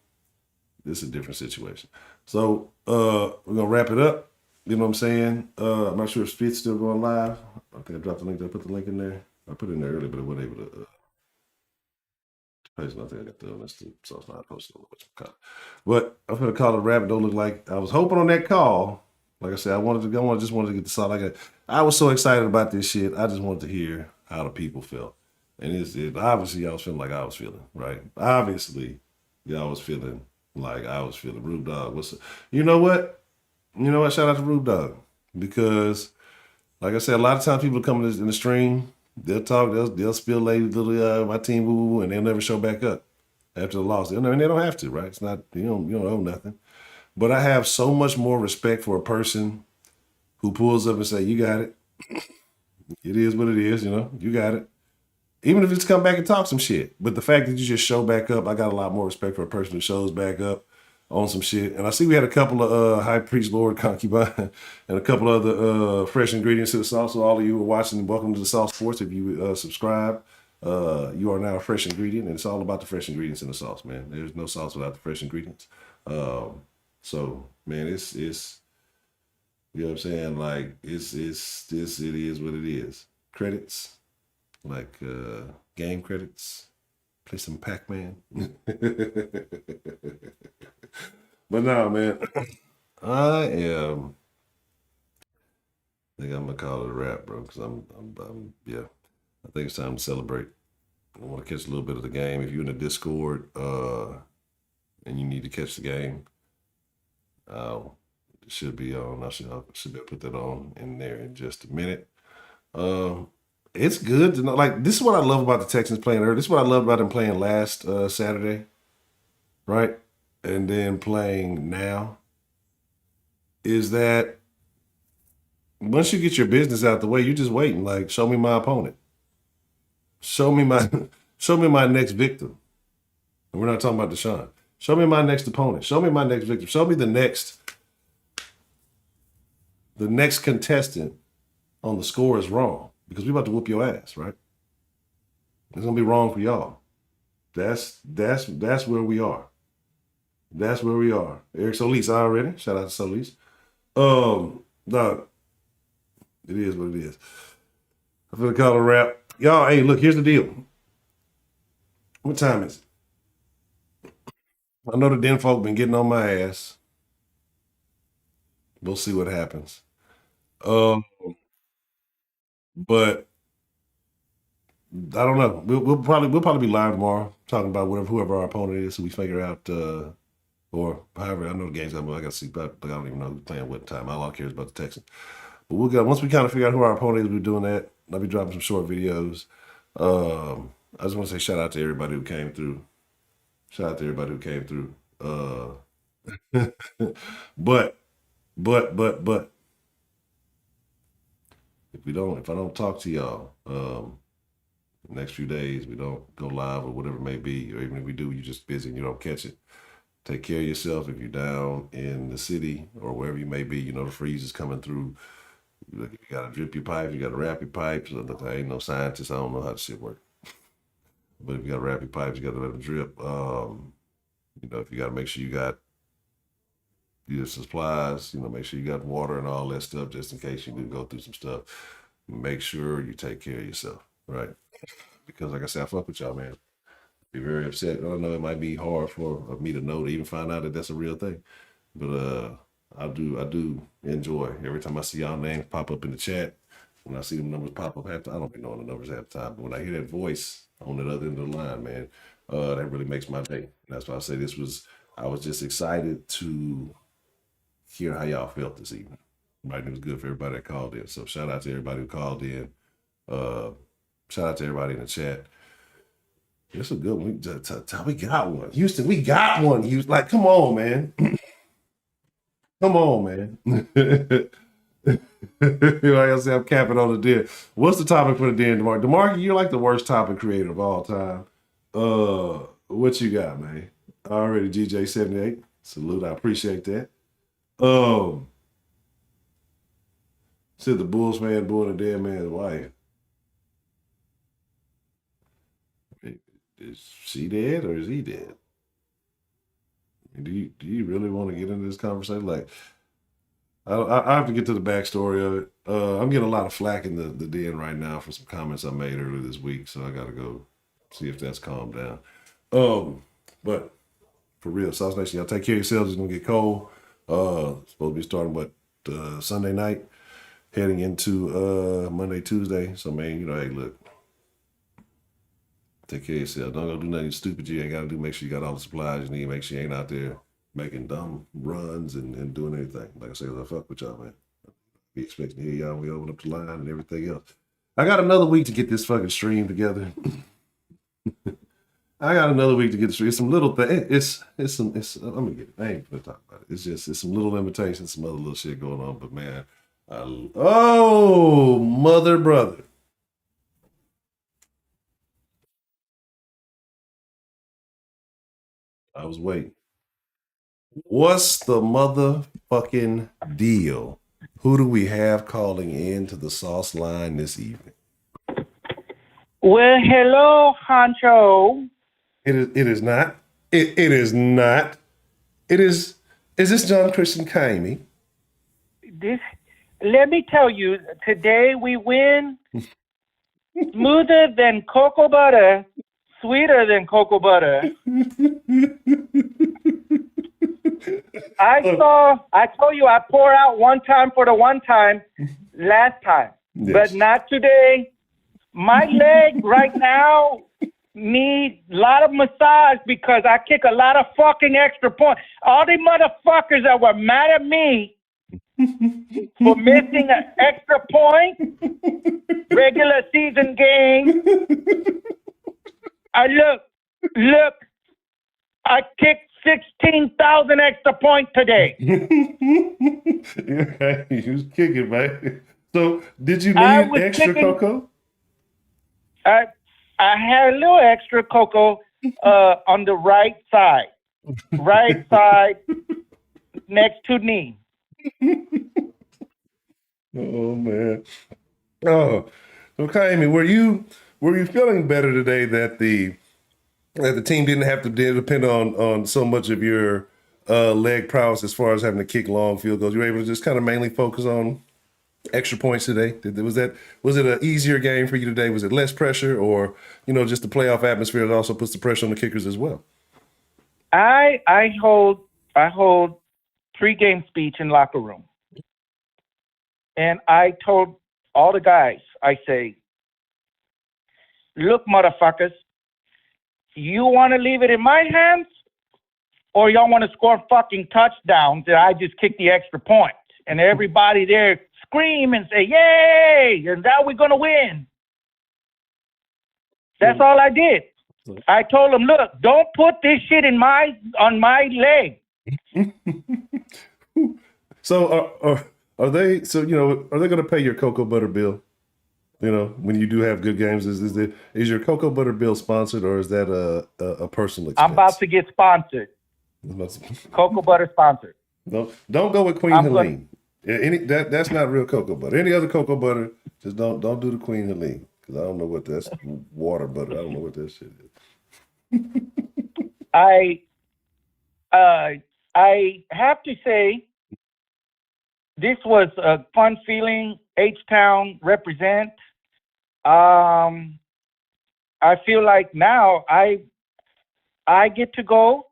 It's a different situation. So we're gonna wrap it up. You know what I'm saying? I'm not sure if Spit's still going live. I think I dropped the link. Did I put the link in there? I put it in there earlier, but I wasn't able to post nothing. I got the so it's not posted. But I'm gonna call it a wrap. It don't look like I was hoping on that call. Like I said, I just wanted to get the side. I was so excited about this shit. I just wanted to hear how the people felt. And obviously y'all was feeling like I was feeling, right? Obviously, y'all was feeling like I was feeling. Rube Dog, you know what? Shout out to Rube Dog. Because, like I said, a lot of times people come in the stream, they'll talk, they'll spill little my team, woo, and they'll never show back up after the loss. And they don't have to, right? It's not, you don't owe nothing. But I have so much more respect for a person who pulls up and say, you got it. It is what it is, you know. You got it. Even if it's come back and talk some shit. But the fact that you just show back up, I got a lot more respect for a person who shows back up on some shit. And I see we had a couple of High Priest Lord Concubine and a couple other fresh ingredients to the sauce. So all of you who are watching, welcome to the Sauce Sports. If you subscribe, you are now a fresh ingredient. And it's all about the fresh ingredients in the sauce, man. There's no sauce without the fresh ingredients. So, man, it's you know what I'm saying? Like, it is what it is. Credits. Like game credits, play some Pac-Man. But no, man, I think I'm gonna call it a wrap, bro. Because I'm yeah. I think it's time to celebrate. I want to catch a little bit of the game. If you're in the Discord and you need to catch the game, it should be on. I should be able to put that on in there in just a minute. It's good to know. Like, this is what I love about the Texans playing early. This is what I love about them playing last Saturday, right? And then playing now. Is that once you get your business out the way, you're just waiting. Like, show me my opponent. Show me my next victim. And we're not talking about Deshaun. Show me my next opponent. Show me my next victim. Show me the next contestant on the score is wrong. Because we about to whoop your ass, right? It's gonna be wrong for y'all. That's where we are. That's where we are. Eric Solis already. Shout out to Solis. Dog, it is what it is. I'm gonna call it a wrap. Y'all, hey, look, here's the deal. What time is it? I know the Den folk been getting on my ass. We'll see what happens. But I don't know. We'll probably be live tomorrow talking about whoever our opponent is, so we figure out or however. I know the game's I got to see, but I don't even know who's playing what time. All I care is about the Texans. But once we kind of figure out who our opponent is, we're doing that. I'll be dropping some short videos. I just want to say shout out to everybody who came through. Shout out to everybody who came through. But if I don't talk to y'all the next few days, we don't go live or whatever it may be, or even if we do, you're just busy and you don't catch it. Take care of yourself. If you're down in the city or wherever you may be, you know the freeze is coming through. You gotta drip your pipes, you gotta wrap your pipes. Look, I ain't no scientist, I don't know how this shit works. But if you gotta wrap your pipes, you gotta let them drip. You know, if you gotta make sure you got your supplies, you know, make sure you got water and all that stuff just in case you do go through some stuff. Make sure you take care of yourself, right? Because like I said, I fuck with y'all, man. Be very upset. I don't know, it might be hard for me to know to even find out that that's a real thing. But I do enjoy every time I see y'all names pop up in the chat. When I see them numbers pop up half the time, I don't be knowing the numbers half the time. But when I hear that voice on the other end of the line, man, that really makes my day. And that's why I say I was just excited to hear how y'all felt this evening. Right, it was good for everybody that called in. So shout out to everybody who called in. Shout out to everybody in the chat. It's a good one. We got one. Houston, we got one. Houston, like, come on, man. Come on, man. Like I said, I'm capping on the den. What's the topic for the den, DeMarc? DeMarc, you're like the worst topic creator of all time. What you got, man? Already GJ78. Salute. I appreciate that. Said the Bulls fan born a dead man's wife. Is she dead or is he dead? Do you really want to get into this conversation? Like, I have to get to the backstory of it. I'm getting a lot of flack in the den right now for some comments I made earlier this week, so I got to go see if that's calmed down. But for real, Sauce Nation, y'all take care of yourselves. It's gonna get cold. Supposed to be starting Sunday night, heading into Monday, Tuesday. So man, you know, hey, look, take care of yourself. Don't go do nothing stupid you ain't gotta do. Make sure you got all the supplies you need. Make sure you ain't out there making dumb runs and doing anything. Like I said, I fuck with y'all, man. Be expecting to hear y'all when we open up the line and everything else. I got another week to get this fucking stream together. I got another week to get the stream. It's some little thing. It's let me get it. I ain't gonna talk about it. It's some little limitations, some other little shit going on. But man, Oh, mother, brother. I was waiting. What's the motherfucking deal? Who do we have calling in to the sauce line this evening? Well, hello, honcho. It is not. It is not. It is. Is this John Christian Kaimi? Let me tell you, today we win smoother than cocoa butter, sweeter than cocoa butter. I told you I pour out one time for the one time last time, yes. But not today. My leg right now needs a lot of massage because I kick a lot of fucking extra points. All the motherfuckers that were mad at me for missing an extra point, regular season game. Look, I kicked 16,000 extra points today. Yeah, you was kicking, man. So, did you need extra cocoa? I had a little extra cocoa on the right side next to knee. Oh man. Oh, okay. I mean, were you feeling better today that the team didn't have to depend on so much of your leg prowess as far as having to kick long field goals? You were able to just kind of mainly focus on extra points today. Was it an easier game for you today? Was it less pressure, or just the playoff atmosphere that also puts the pressure on the kickers as well? I hold pre-game speech in locker room, and I told all the guys, I say, look, motherfuckers, you want to leave it in my hands, or y'all want to score fucking touchdowns and I just kick the extra point, and everybody there scream and say, yay, and now we're going to win. That's all I did. I told them, look, don't put this shit on my leg. So are they going to pay your cocoa butter bill? When you do have good games, is your cocoa butter bill sponsored, or is that a personal expense? I'm about to get sponsored. Cocoa butter sponsored. No, don't go with Queen Helene. That's not real cocoa butter. Any other cocoa butter, just don't do the Queen Helene, because I don't know what that's water butter. I don't know what that shit is. I have to say, this was a fun feeling. H-Town represent. I feel like now I get to go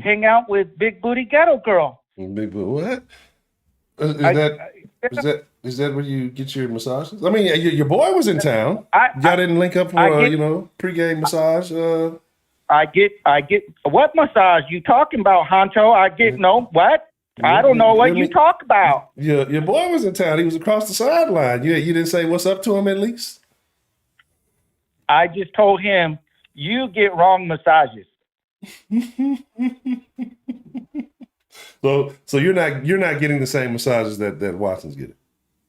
hang out with Big Booty Ghetto Girl. Big Booty what? Is that where you get your massages? I mean, your boy was in town. Y'all didn't link up for pregame massage. I get what massage you talking about, honcho? I get what? I don't know what you talk about. Your boy was in town. He was across the sideline. You didn't say what's up to him at least? I just told him you get wrong massages. So you're not getting the same massages that Watson's getting.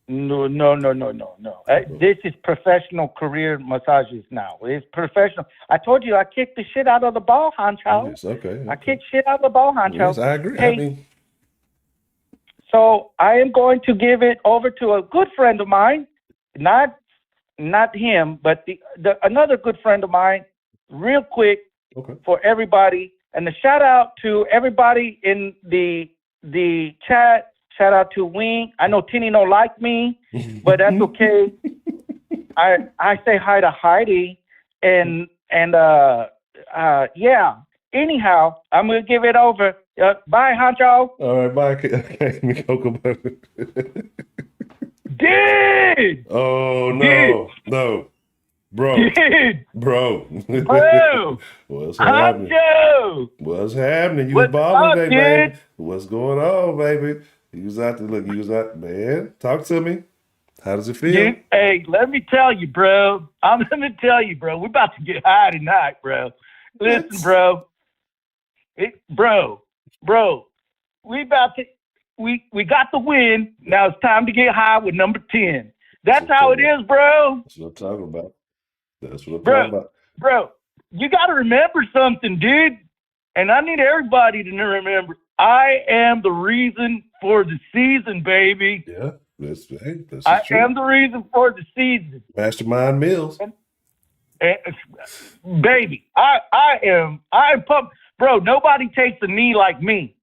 No. This is professional career massages now. It's professional. I told you I kicked the shit out of the ball, honcho. Yes, okay. I kicked shit out of the ball, honcho. Yes, I agree. Hey, so I am going to give it over to a good friend of mine, not him, but another good friend of mine, real quick, for everybody. And the shout out to everybody in the chat. Shout out to Wing. I know Tinny don't like me, but that's okay. I say hi to Heidi and yeah. Anyhow, I'm gonna give it over. Bye, honcho. All right, bye. Okay, cocoa butter. Dude. Oh no, Dude. no, bro. Dude. Bro. What's happening? Honcho. What's happening? You was balling today, baby. What's going on, baby? You was out there. Man. Talk to me. How does it feel? Dude, hey, let me tell you, bro. I'm gonna tell you, bro. We're about to get high tonight, bro. Listen, bro. Bro. We about we got the win. Now it's time to get high with number 10. That's how it is, bro. That's what I'm talking about. That's what I'm Bro, talking about. bro, you got to remember something, dude. And I need everybody to remember, I am the reason for the season, baby. Yeah, that's true. am the reason for the season. Mastermind Mills. And, baby, I am pumped. Bro, nobody takes a knee like me.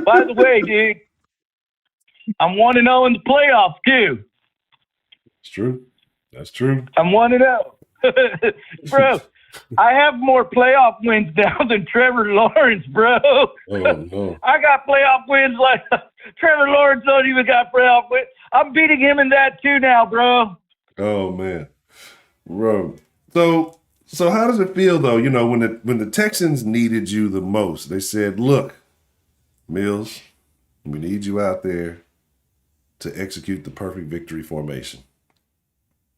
By the way, dude, I'm 1-0 in the playoffs, too. It's true. That's true. I'm 1-0. Bro, I have more playoff wins now than Trevor Lawrence, bro. Oh, no. I got playoff wins like Trevor Lawrence don't even got playoff wins. I'm beating him in that, too, now, bro. Oh, man. Bro. So how does it feel, though, when the Texans needed you the most? They said, look, Mills, we need you out there to execute the perfect victory formation.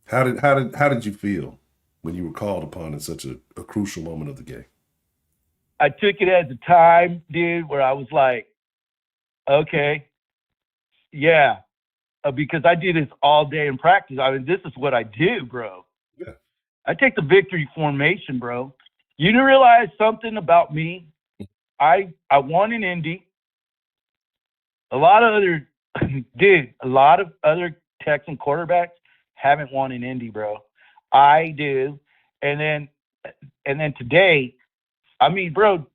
How did you feel when you were called upon in such a crucial moment of the game? I took it as a time, dude, where I was like, okay, yeah, because I do this all day in practice. I mean, this is what I do, bro. Yeah. I take the victory formation, bro. You didn't realize something about me. I won in Indy. A lot of other Texan quarterbacks haven't won in Indy, bro. I do. And then today, I mean, bro,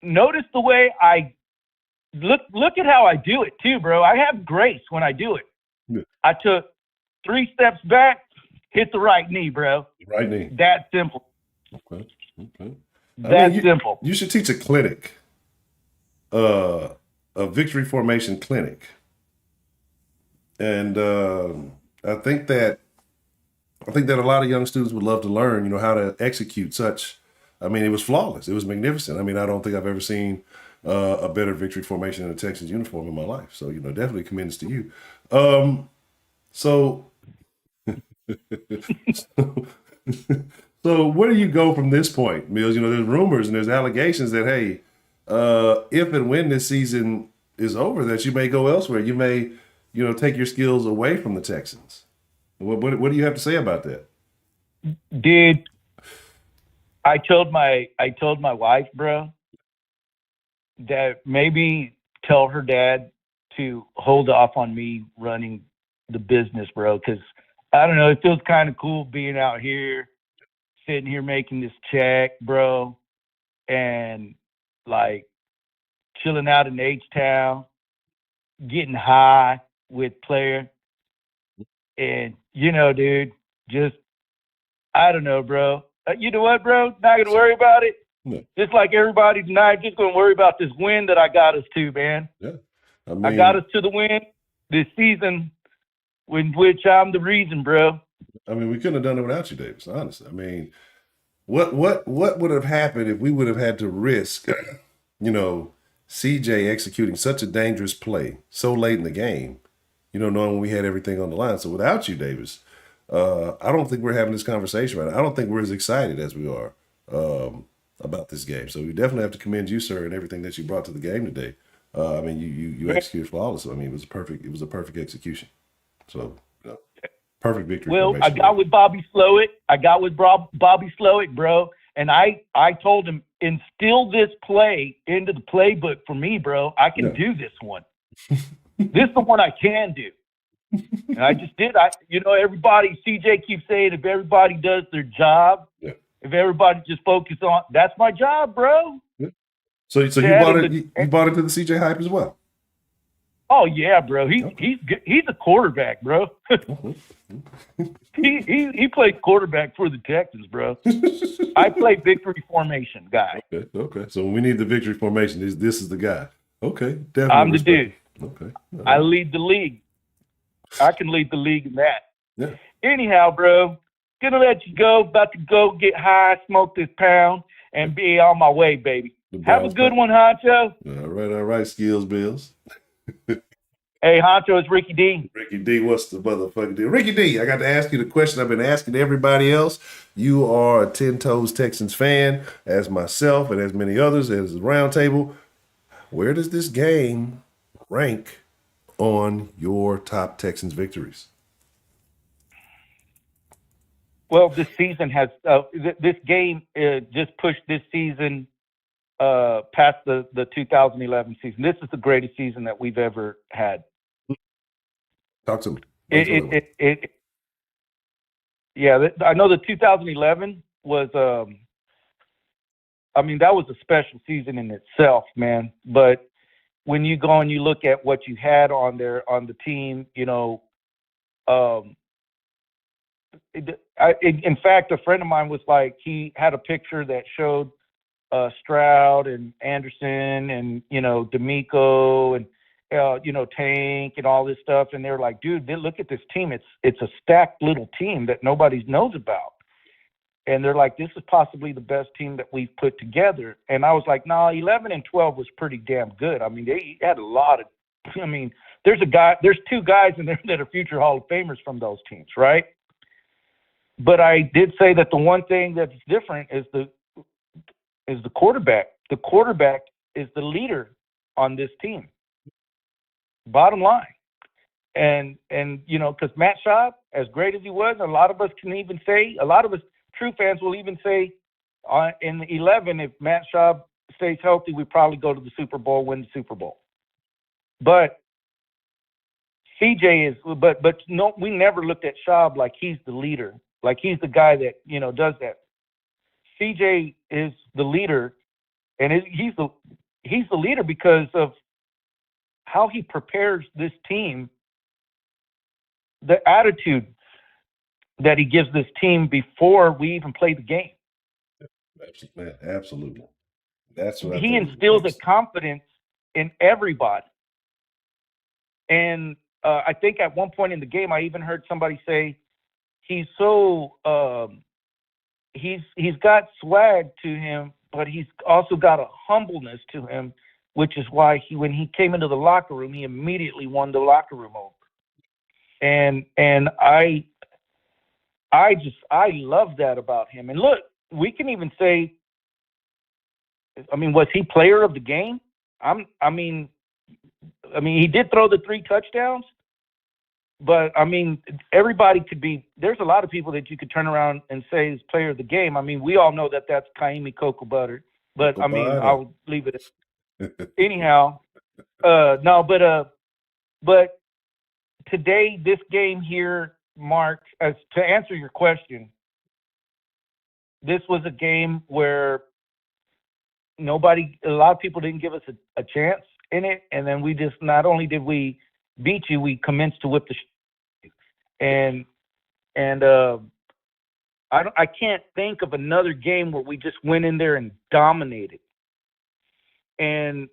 notice the way I look at how I do it too, bro. I have grace when I do it. Yeah. I took 3 steps back, hit the right knee, bro. Right knee. That simple. Okay. That's simple. You should teach a clinic, a victory formation clinic. And I think that a lot of young students would love to learn, how to execute such. I mean, it was flawless. It was magnificent. I mean, I don't think I've ever seen a better victory formation in a Texans uniform in my life. So, definitely commends to you. So where do you go from this point, Mills? There's rumors and there's allegations that, hey, if and when this season is over, that you may go elsewhere. You may, take your skills away from the Texans. What do you have to say about that? Dude, I told my wife, bro, that maybe tell her dad to hold off on me running the business, bro, because I don't know, it feels kind of cool being out here, sitting here making this check, bro, and like chilling out in H-Town, getting high with player. And, dude, just, I don't know, bro. You know what, bro? Not going to worry about it. Yeah. Just like everybody tonight, just going to worry about this win that I got us to, man. Yeah. I got us to the win this season, in which I'm the reason, bro. I mean, we couldn't have done it without you, Davis, honestly. I mean, what would have happened if we would have had to risk, CJ executing such a dangerous play so late in the game, knowing we had everything on the line. So without you, Davis, I don't think we're having this conversation right now. I don't think we're as excited as we are about this game. So we definitely have to commend you, sir, and everything that you brought to the game today. I mean, you executed flawlessly. I mean, it was a perfect execution. So perfect victory. Well, I got with Bobby Slowick. Bobby Slowick, bro. And I told him, instill this play into the playbook for me, bro. I can do this one. This is the one I can do. And I just did. Everybody, CJ keeps saying, if everybody does their job, if everybody just focus on, that's my job, bro. Yeah. So you bought into the CJ hype as well? Oh yeah, bro. He's a quarterback, bro. he plays quarterback for the Texans, bro. I play victory formation guy. Okay. So when we need the victory formation, this is the guy. Okay, definitely. I'm the dude. Okay. Right. I lead the league. I can lead the league in that. Yeah. Anyhow, bro, gonna let you go. About to go get high, smoke this pound, and be on my way, baby. Have a good one, Honcho. All right, Skills Bills. Hey, Honcho, it's Ricky D. Ricky D, what's the motherfucking deal? Ricky D, I got to ask you the question I've been asking everybody else. You are a 10 Toes Texans fan, as myself and as many others, as the roundtable. Where does this game rank on your top Texans victories? Well, this season has this game just pushed this season past the 2011 season. This is the greatest season that we've ever had. Talk to me. Yeah, I know the 2011 was. I mean, that was a special season in itself, man. But when you go and you look at what you had on there on the team, you know, in fact, a friend of mine was like, he had a picture that showed Stroud and Anderson and, you know, D'Amico and, you know, Tank and all this stuff. And they're like, dude, look at this team. It's a stacked little team that nobody knows about. And they're like, this is possibly the best team that we've put together. And I was like, no, 11 and 12 was pretty damn good. I mean, they had a lot of, I mean, there's two guys in there that are future Hall of Famers from those teams, right? But I did say that the one thing that's different is the quarterback. The quarterback is the leader on this team. Bottom line. And you know, because Matt Schaub, as great as he was, a lot of us can even say, a lot of us true fans will even say in the 11, if Matt Schaub stays healthy, we probably go to the Super Bowl, win the Super Bowl. But CJ is, but no, we never looked at Schaub like he's the leader, like he's the guy that, you know, does that. CJ is the leader, and he's the leader because of how he prepares this team, the attitude that he gives this team before we even play the game. Absolutely. That's what he instills a confidence in everybody. And I think at one point in the game, I even heard somebody say he's so he's got swag to him, but he's also got a humbleness to him, which is why when he came into the locker room, he immediately won the locker room over. And I love that about him. And look, we can even say, I mean, was he player of the game? I mean, he did throw the 3 touchdowns, but I mean, everybody could be. There's a lot of people that you could turn around and say is player of the game. I mean, we all know that that's Kaimi Cocoa Butter, but I mean, I'll leave it. Anyhow, no, but today, this game here, Mark, to answer your question, this was a game where a lot of people didn't give us a chance in it, and then we just, not only did we beat you, we commenced to whip the and I can't think of another game where we just went in there and dominated. And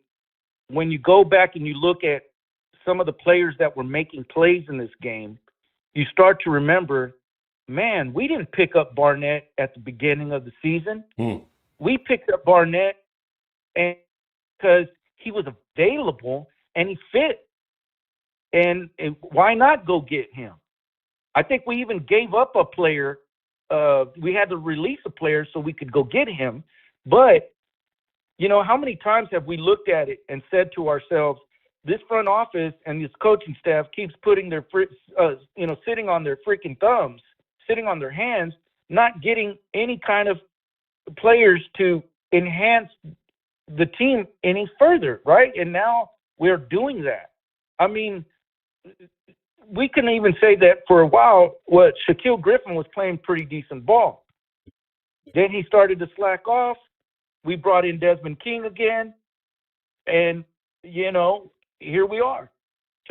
when you go back and you look at some of the players that were making plays in this game, you start to remember, man, we didn't pick up Barnett at the beginning of the season. We picked up Barnett because he was available and he fit. And why not go get him? I think we even gave up a player. We had to release a player so we could go get him. But, you know, how many times have we looked at it and said to ourselves, this front office and this coaching staff keeps putting their, sitting on their freaking thumbs, sitting on their hands, not getting any kind of players to enhance the team any further, right? And now we're doing that. I mean, we can even say that for a while, Shaquille Griffin was playing pretty decent ball. Then he started to slack off. We brought in Desmond King again. And, you know, here we are.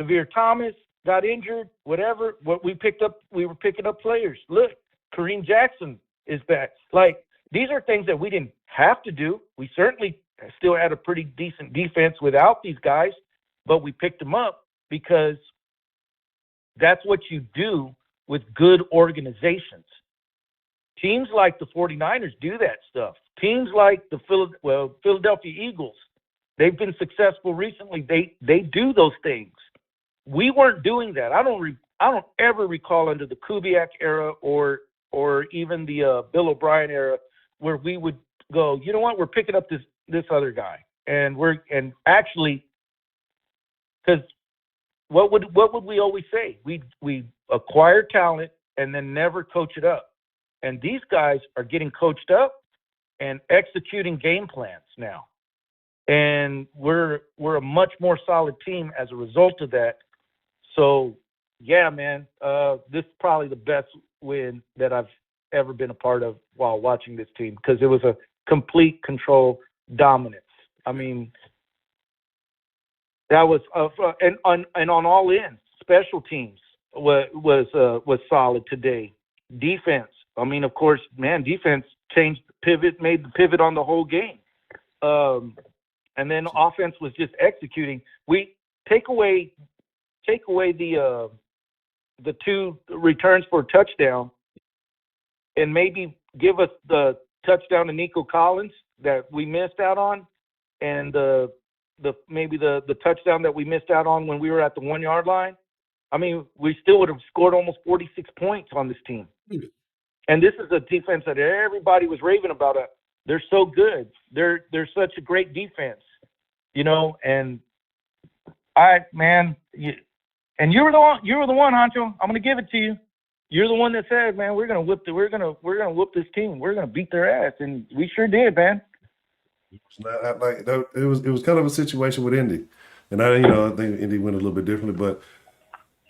Tavir Thomas got injured, whatever. What we were picking up players. Look, Kareem Jackson is back. Like, these are things that we didn't have to do. We certainly still had a pretty decent defense without these guys, but we picked them up because that's what you do with good organizations. Teams like the 49ers do that stuff. Teams like the Philadelphia Eagles, they've been successful recently. They do those things. We weren't doing that. I don't ever recall under the Kubiak era or even the Bill O'Brien era where we would go, you know what, we're picking up this other guy. and actually, because what would we always say? We acquire talent and then never coach it up. And these guys are getting coached up and executing game plans now. And we're a much more solid team as a result of that. So, yeah, man, this is probably the best win that I've ever been a part of while watching this team, because it was a complete control dominance. I mean, that was and on all ends. Special teams was solid today. Defense. I mean, of course, man, defense made the pivot on the whole game. And then offense was just executing. We take away the 2 returns for a touchdown, and maybe give us the touchdown to Nico Collins that we missed out on, and maybe the touchdown that we missed out on when we were at the 1 yard line. I mean, we still would have scored almost 46 points on this team. And this is a defense that everybody was raving about. They're so good. They're such a great defense, you know. And and you were the one, Honcho. I'm gonna give it to you. You're the one that said, man, we're gonna whoop this team. We're gonna beat their ass, and we sure did, man. It's not like it was kind of a situation with Indy, and I think Indy went a little bit differently, but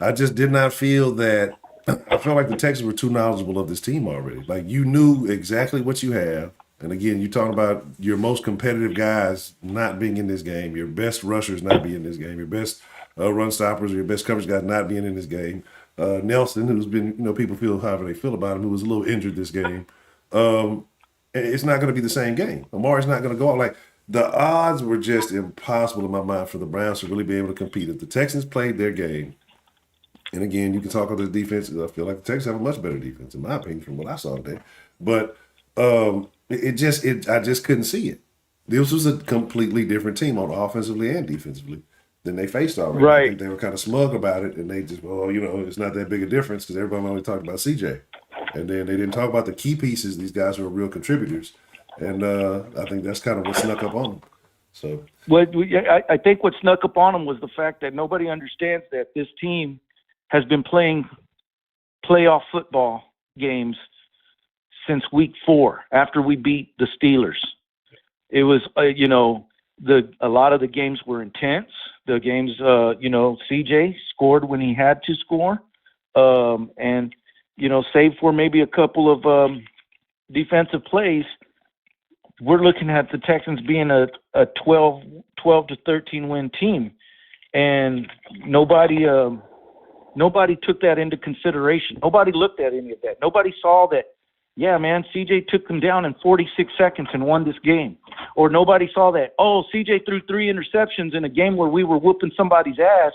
I just did not feel that. I felt like the Texans were too knowledgeable of this team already. Like, you knew exactly what you have. And again, you're talking about your most competitive guys not being in this game, your best rushers not being in this game, your best run stoppers, or your best coverage guys not being in this game. Nelson, who's been, people feel however they feel about him, who was a little injured this game. It's not going to be the same game. Amari's not going to go out. Like, the odds were just impossible in my mind for the Browns to really be able to compete. If the Texans played their game, and again, you can talk about the defense. I feel like the Texans have a much better defense, in my opinion, from what I saw today. But I just couldn't see it. This was a completely different team on offensively and defensively than they faced already. Right. I think they were kind of smug about it, and they just, it's not that big a difference because everybody only talked about CJ. And then they didn't talk about the key pieces, these guys who are real contributors. And I think that's kind of what snuck up on them. So, I think what snuck up on them was the fact that nobody understands that this team has been playing playoff football games since week 4 after we beat the Steelers. It was, a lot of the games were intense. The games, CJ scored when he had to score. And, save for maybe a couple of defensive plays, we're looking at the Texans being a 12 to 13 win team. And nobody took that into consideration. Nobody looked at any of that. Nobody saw that, yeah, man, CJ took them down in 46 seconds and won this game. Or nobody saw that, CJ threw 3 interceptions in a game where we were whooping somebody's ass,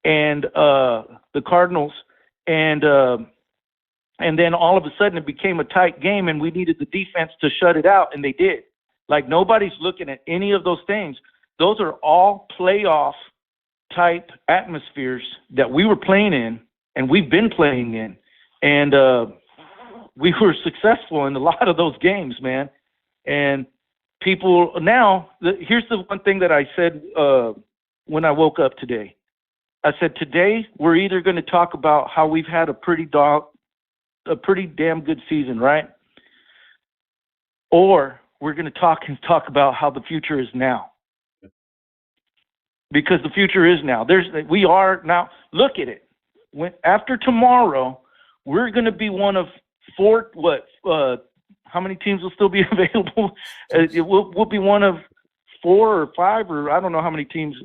and the Cardinals, and then all of a sudden it became a tight game and we needed the defense to shut it out, and they did. Like, nobody's looking at any of those things. Those are all playoff type atmospheres that we were playing in and we've been playing in, and we were successful in a lot of those games, man. And people now, here's the one thing that I said when I woke up today. I said, today we're either going to talk about how we've had a pretty damn good season, right? Or we're going to talk about how the future is now. Because the future is now. We are now. Look at it. After tomorrow, we're going to be one of 4. How many teams will still be available? We'll be one of 4 or 5, or I don't know how many teams.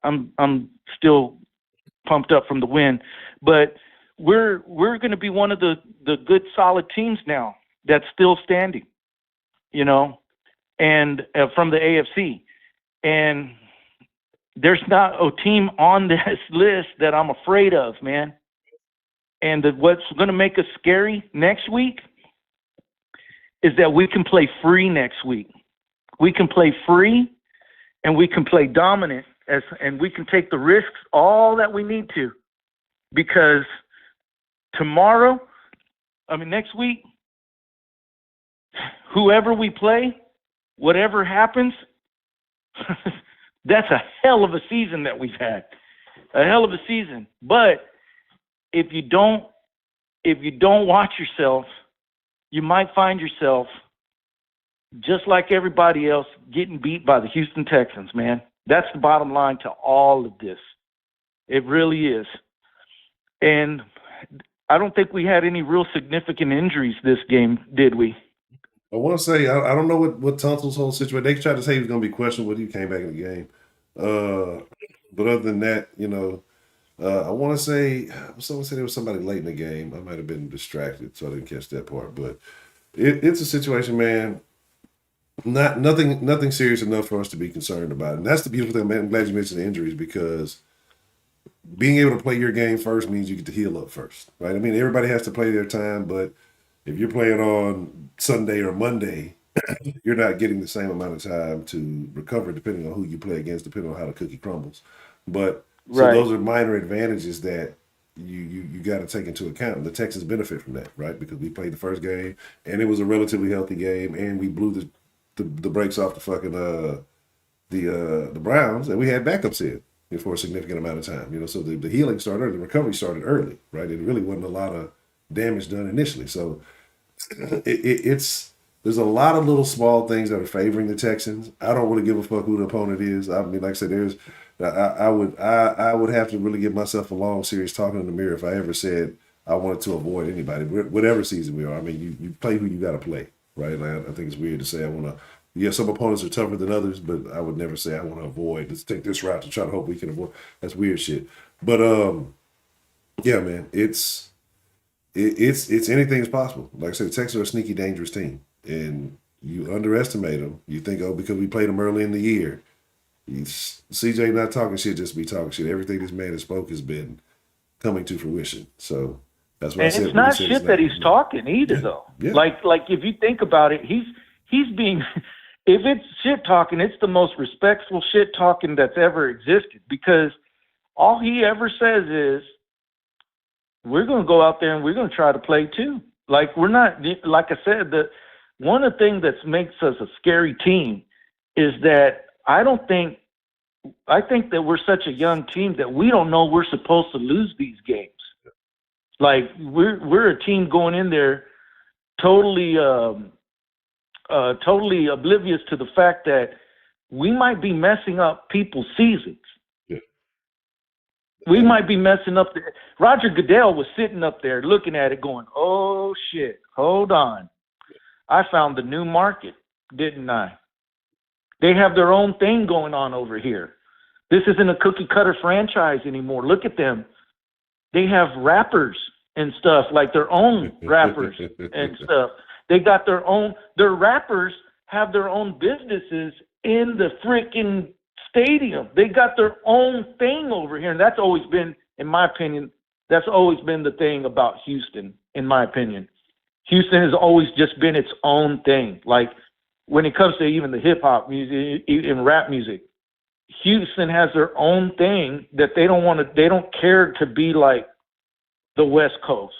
I'm still pumped up from the win, but we're going to be one of the good solid teams now that's still standing. And from the AFC, and there's not a team on this list that I'm afraid of, man. And what's going to make us scary next week is that we can play free next week. We can play free, and we can play dominant, and we can take the risks all that we need to. Because next week, whoever we play, whatever happens, That's a hell of a season that we've had. A hell of a season. But if you don't watch yourself, you might find yourself just like everybody else getting beat by the Houston Texans, man. That's the bottom line to all of this. It really is. And I don't think we had any real significant injuries this game, did we? I want to say, I don't know what Tunsil's whole situation. They tried to say he was going to be questionable when he came back in the game. But other than that, I want to say, someone said there was somebody late in the game. I might have been distracted, so I didn't catch that part. But it's a situation, man. Nothing serious enough for us to be concerned about. And that's the beautiful thing, man. I'm glad you mentioned the injuries, because being able to play your game first means you get to heal up first, right? I mean, everybody has to play their time, but if you're playing on Sunday or Monday, you're not getting the same amount of time to recover depending on who you play against, depending on how the cookie crumbles. But so those are minor advantages that you got to take into account. And the Texans benefit from that, right? Because we played the first game and it was a relatively healthy game, and we blew the brakes off the fucking the Browns, and we had backups in for a significant amount of time. So the healing started early, the recovery started early, right? It really wasn't a lot of damage done initially. So there's a lot of little small things that are favoring the Texans. I don't really give a fuck who the opponent is. I mean, like I said, I would have to really give myself a long, serious talking in the mirror if I ever said I wanted to avoid anybody, whatever season we are. I mean, you play who you got to play, right? And I think it's weird to say I want to. Yeah, some opponents are tougher than others, but I would never say I want to avoid. Let's take this route to try to hope we can avoid. That's weird shit. But yeah, man, it's anything is possible. Like I said, the Texans are a sneaky, dangerous team, and you underestimate them. You think, because we played them early in the year. CJ not talking shit, just be talking shit. Everything this man has spoke has been coming to fruition. So that's what I said. It's not shit that he's talking either, though. Yeah. Like if you think about it, he's being. If it's shit talking, it's the most respectful shit talking that's ever existed, because all he ever says is, we're going to go out there and we're going to try to play too. Like, we're not, like I said, one of the things that makes us a scary team is that I think that we're such a young team that we don't know we're supposed to lose these games. Like, we're a team going in there totally oblivious to the fact that we might be messing up people's seasons. Yeah. We might be messing up. Roger Goodell was sitting up there looking at it going, oh, shit, hold on. I found the new market, didn't I? They have their own thing going on over here. This isn't a cookie-cutter franchise anymore. Look at them. They have rappers and stuff, like their own rappers and stuff. They got their rappers have their own businesses in the freaking stadium. They got their own thing over here. And that's always been, in my opinion, that's always been the thing about Houston, in my opinion. Houston has always just been its own thing. Like, when it comes to even the hip-hop music, even rap music, Houston has their own thing that they don't care to be like the West Coast.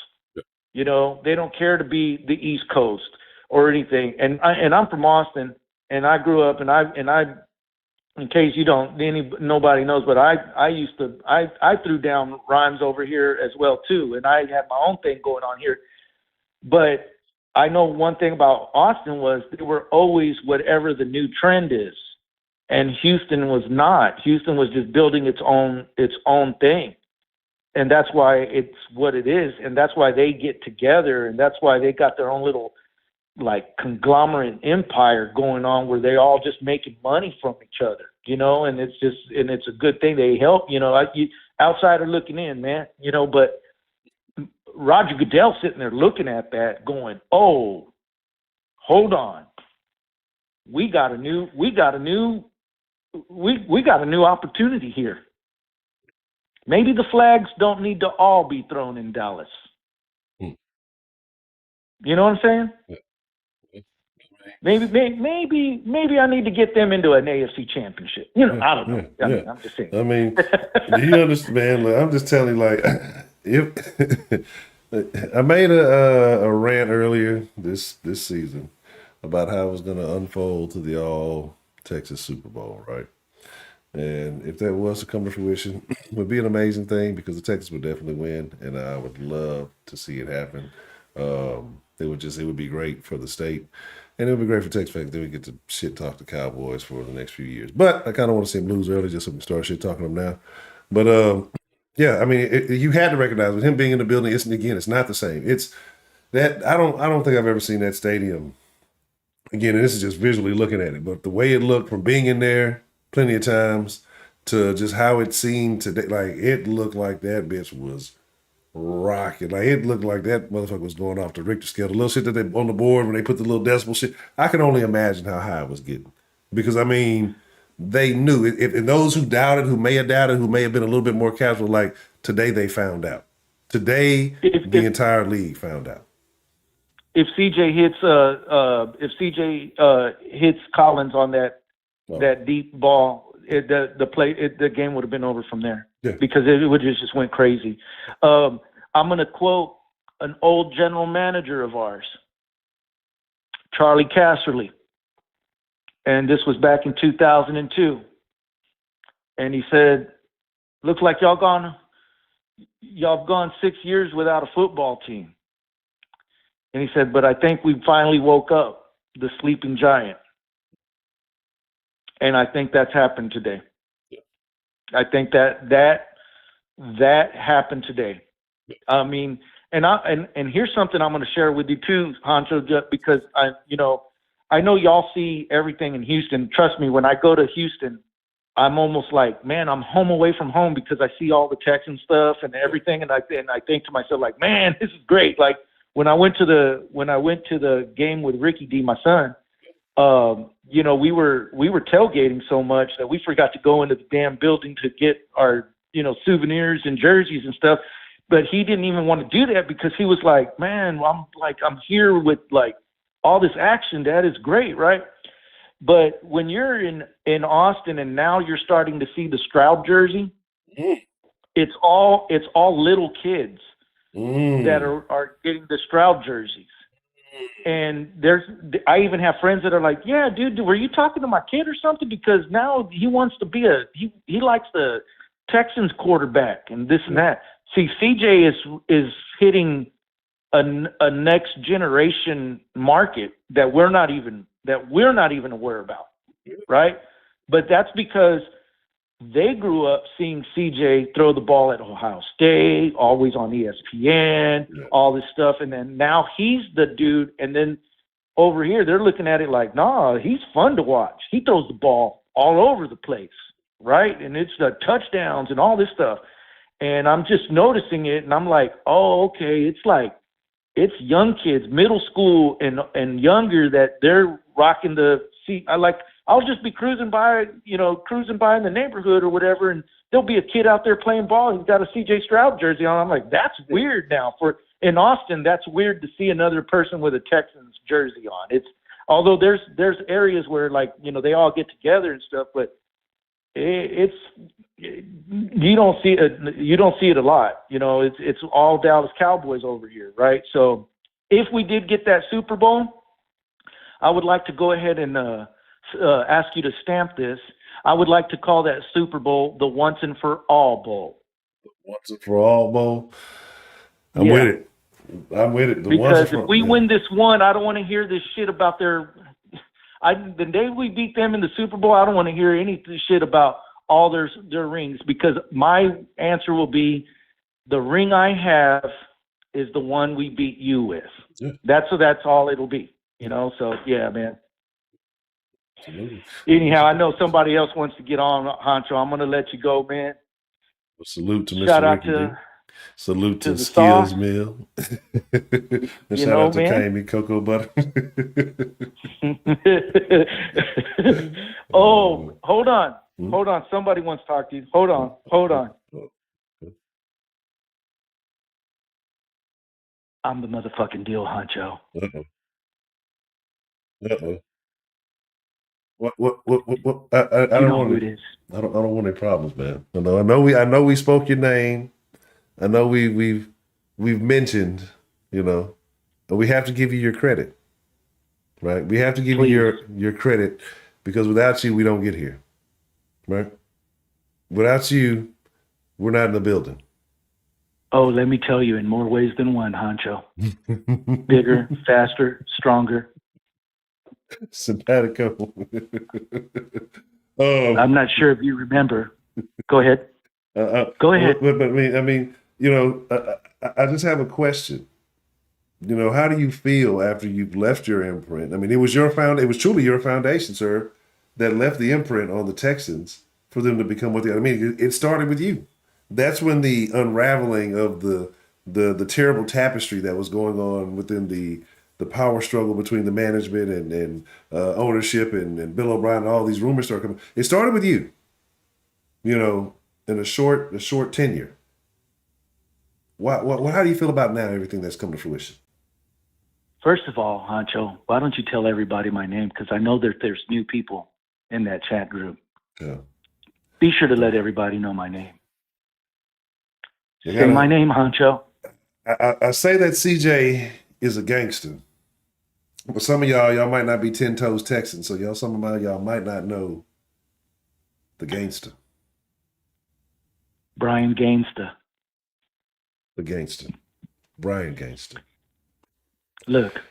They don't care to be the East Coast or anything. And I'm from Austin, and I grew up, and I, in case nobody knows, but I threw down rhymes over here as well too, and I had my own thing going on here. But I know one thing about Austin was they were always whatever the new trend is, and Houston was not. Houston was just building its own thing. And that's why it's what it is, and that's why they get together, and that's why they got their own little, like, conglomerate empire going on where they all just making money from each other, and it's a good thing. They help, outsider looking in, man, but Roger Goodell sitting there looking at that going, oh, hold on. We got a new opportunity here. Maybe the flags don't need to all be thrown in Dallas. You know what I'm saying? Maybe I need to get them into an AFC championship. I don't know. I mean, I'm just saying. I mean, you understand? Like, I'm just telling you, like, if I made a rant earlier this season about how it was going to unfold to the all Texas Super Bowl, right? And if that was to come to fruition, it would be an amazing thing because the Texans would definitely win, and I would love to see it happen. It would be great for the state, and it would be great for Texas fans. Then we get to shit talk the Cowboys for the next few years. But I kind of want to see them lose early just so we can start shit talking them now. But yeah, I mean, you had to recognize with him being in the building. It's not the same. It's that I don't think I've ever seen that stadium again. And this is just visually looking at it, but the way it looked from being in there plenty of times to just how it seemed today, like it looked like that bitch was rocking. Like it looked like that motherfucker was going off the Richter scale. The little shit that they on the board when they put the little decimal shit. I can only imagine how high it was getting because I mean they knew it. And those who doubted, who may have doubted, who may have been a little bit more casual, like today they found out. Today the entire league found out. If CJ hits Collins on that deep ball, the game would have been over from there because it would just went crazy. I'm going to quote an old general manager of ours, Charlie Casserly, and this was back in 2002. And he said, "Looks like y'all gone 6 years without a football team." And he said, "But I think we finally woke up the sleeping giant." And I think that's happened today. I think that happened today. I mean, and here's something I'm going to share with you too, Honcho, just because I know y'all see everything in Houston. Trust me, when I go to Houston, I'm almost like, man, I'm home away from home because I see all the Texan stuff and everything, and I think to myself like, man, this is great. Like when I went to the game with Ricky D, my son. We were tailgating so much that we forgot to go into the damn building to get our, souvenirs and jerseys and stuff. But he didn't even want to do that because he was like, man, I'm here with like all this action. That is great. Right. But when you're in Austin and now you're starting to see the Stroud jersey, it's all little kids that are getting the Stroud jerseys. And I even have friends that are like, yeah, dude, were you talking to my kid or something? Because now he wants to be he likes the Texans quarterback and this and that. See, CJ is hitting a next generation market that we're not even aware about, right? But that's because they grew up seeing CJ throw the ball at Ohio State, always on ESPN, all this stuff. And then now he's the dude. And then over here, they're looking at it like, nah, he's fun to watch. He throws the ball all over the place, right? And it's the touchdowns and all this stuff. And I'm just noticing it. And I'm like, oh, okay. It's young kids, middle school and younger that they're rocking the seat. I'll just be cruising by in the neighborhood or whatever, and there'll be a kid out there playing ball. He's got a CJ Stroud jersey on. I'm like, that's weird now. In Austin, that's weird to see another person with a Texans jersey on. Although there's areas where they all get together and stuff, but you don't see it a lot. It's all Dallas Cowboys over here, right? So if we did get that Super Bowl, I would like to go ahead and ask you to stamp this. I would like to call that Super Bowl the Once and For All Bowl. Once and For All Bowl. I'm with it. Because if we win this one, I don't want to hear this shit about the day we beat them in the Super Bowl, I don't want to hear any shit about all their rings, because my answer will be the ring I have is the one we beat you with. Yeah. That's all it'll be. So yeah, man. Absolutely. Anyhow, I know somebody else wants to get on, Honcho. I'm going to let you go, man. Well, salute to shout Mr. Ricky Ricky out D. Salute to the Skills Skills Mill. And shout out to Kami Cocoa Butter. Oh, hold on. Hold on. Somebody wants to talk to you. Hold on. I'm the motherfucking deal, Honcho. Uh-oh. What? I don't want who it is. I don't want any problems, man. I know we spoke your name. I know we've mentioned, but we have to give you your credit, right? We have to give you your credit because without you, we don't get here, right? Without you, we're not in the building. Oh, let me tell you, in more ways than one, Honcho. Bigger, faster, stronger. Simpatico. I'm not sure if you remember. Go ahead. Go ahead. But I mean, I just have a question. How do you feel after you've left your imprint? I mean, it was truly your foundation, sir, that left the imprint on the Texans for them to become what they are. I mean, it started with you. That's when the unraveling of the terrible tapestry that was going on within the power struggle between the management and ownership and Bill O'Brien and all these rumors started coming. It started with you, in a short tenure. How do you feel about now everything that's come to fruition? First of all, Honcho, why don't you tell everybody my name? Because I know that there's new people in that chat group. Yeah. Be sure to let everybody know my name. Say my name, Honcho. I say that CJ is a gangster. But some of y'all might not be 10 toes Texans, so some of y'all might not know the gangster. Brian Gainster. The gangster. Brian Gangster. Look,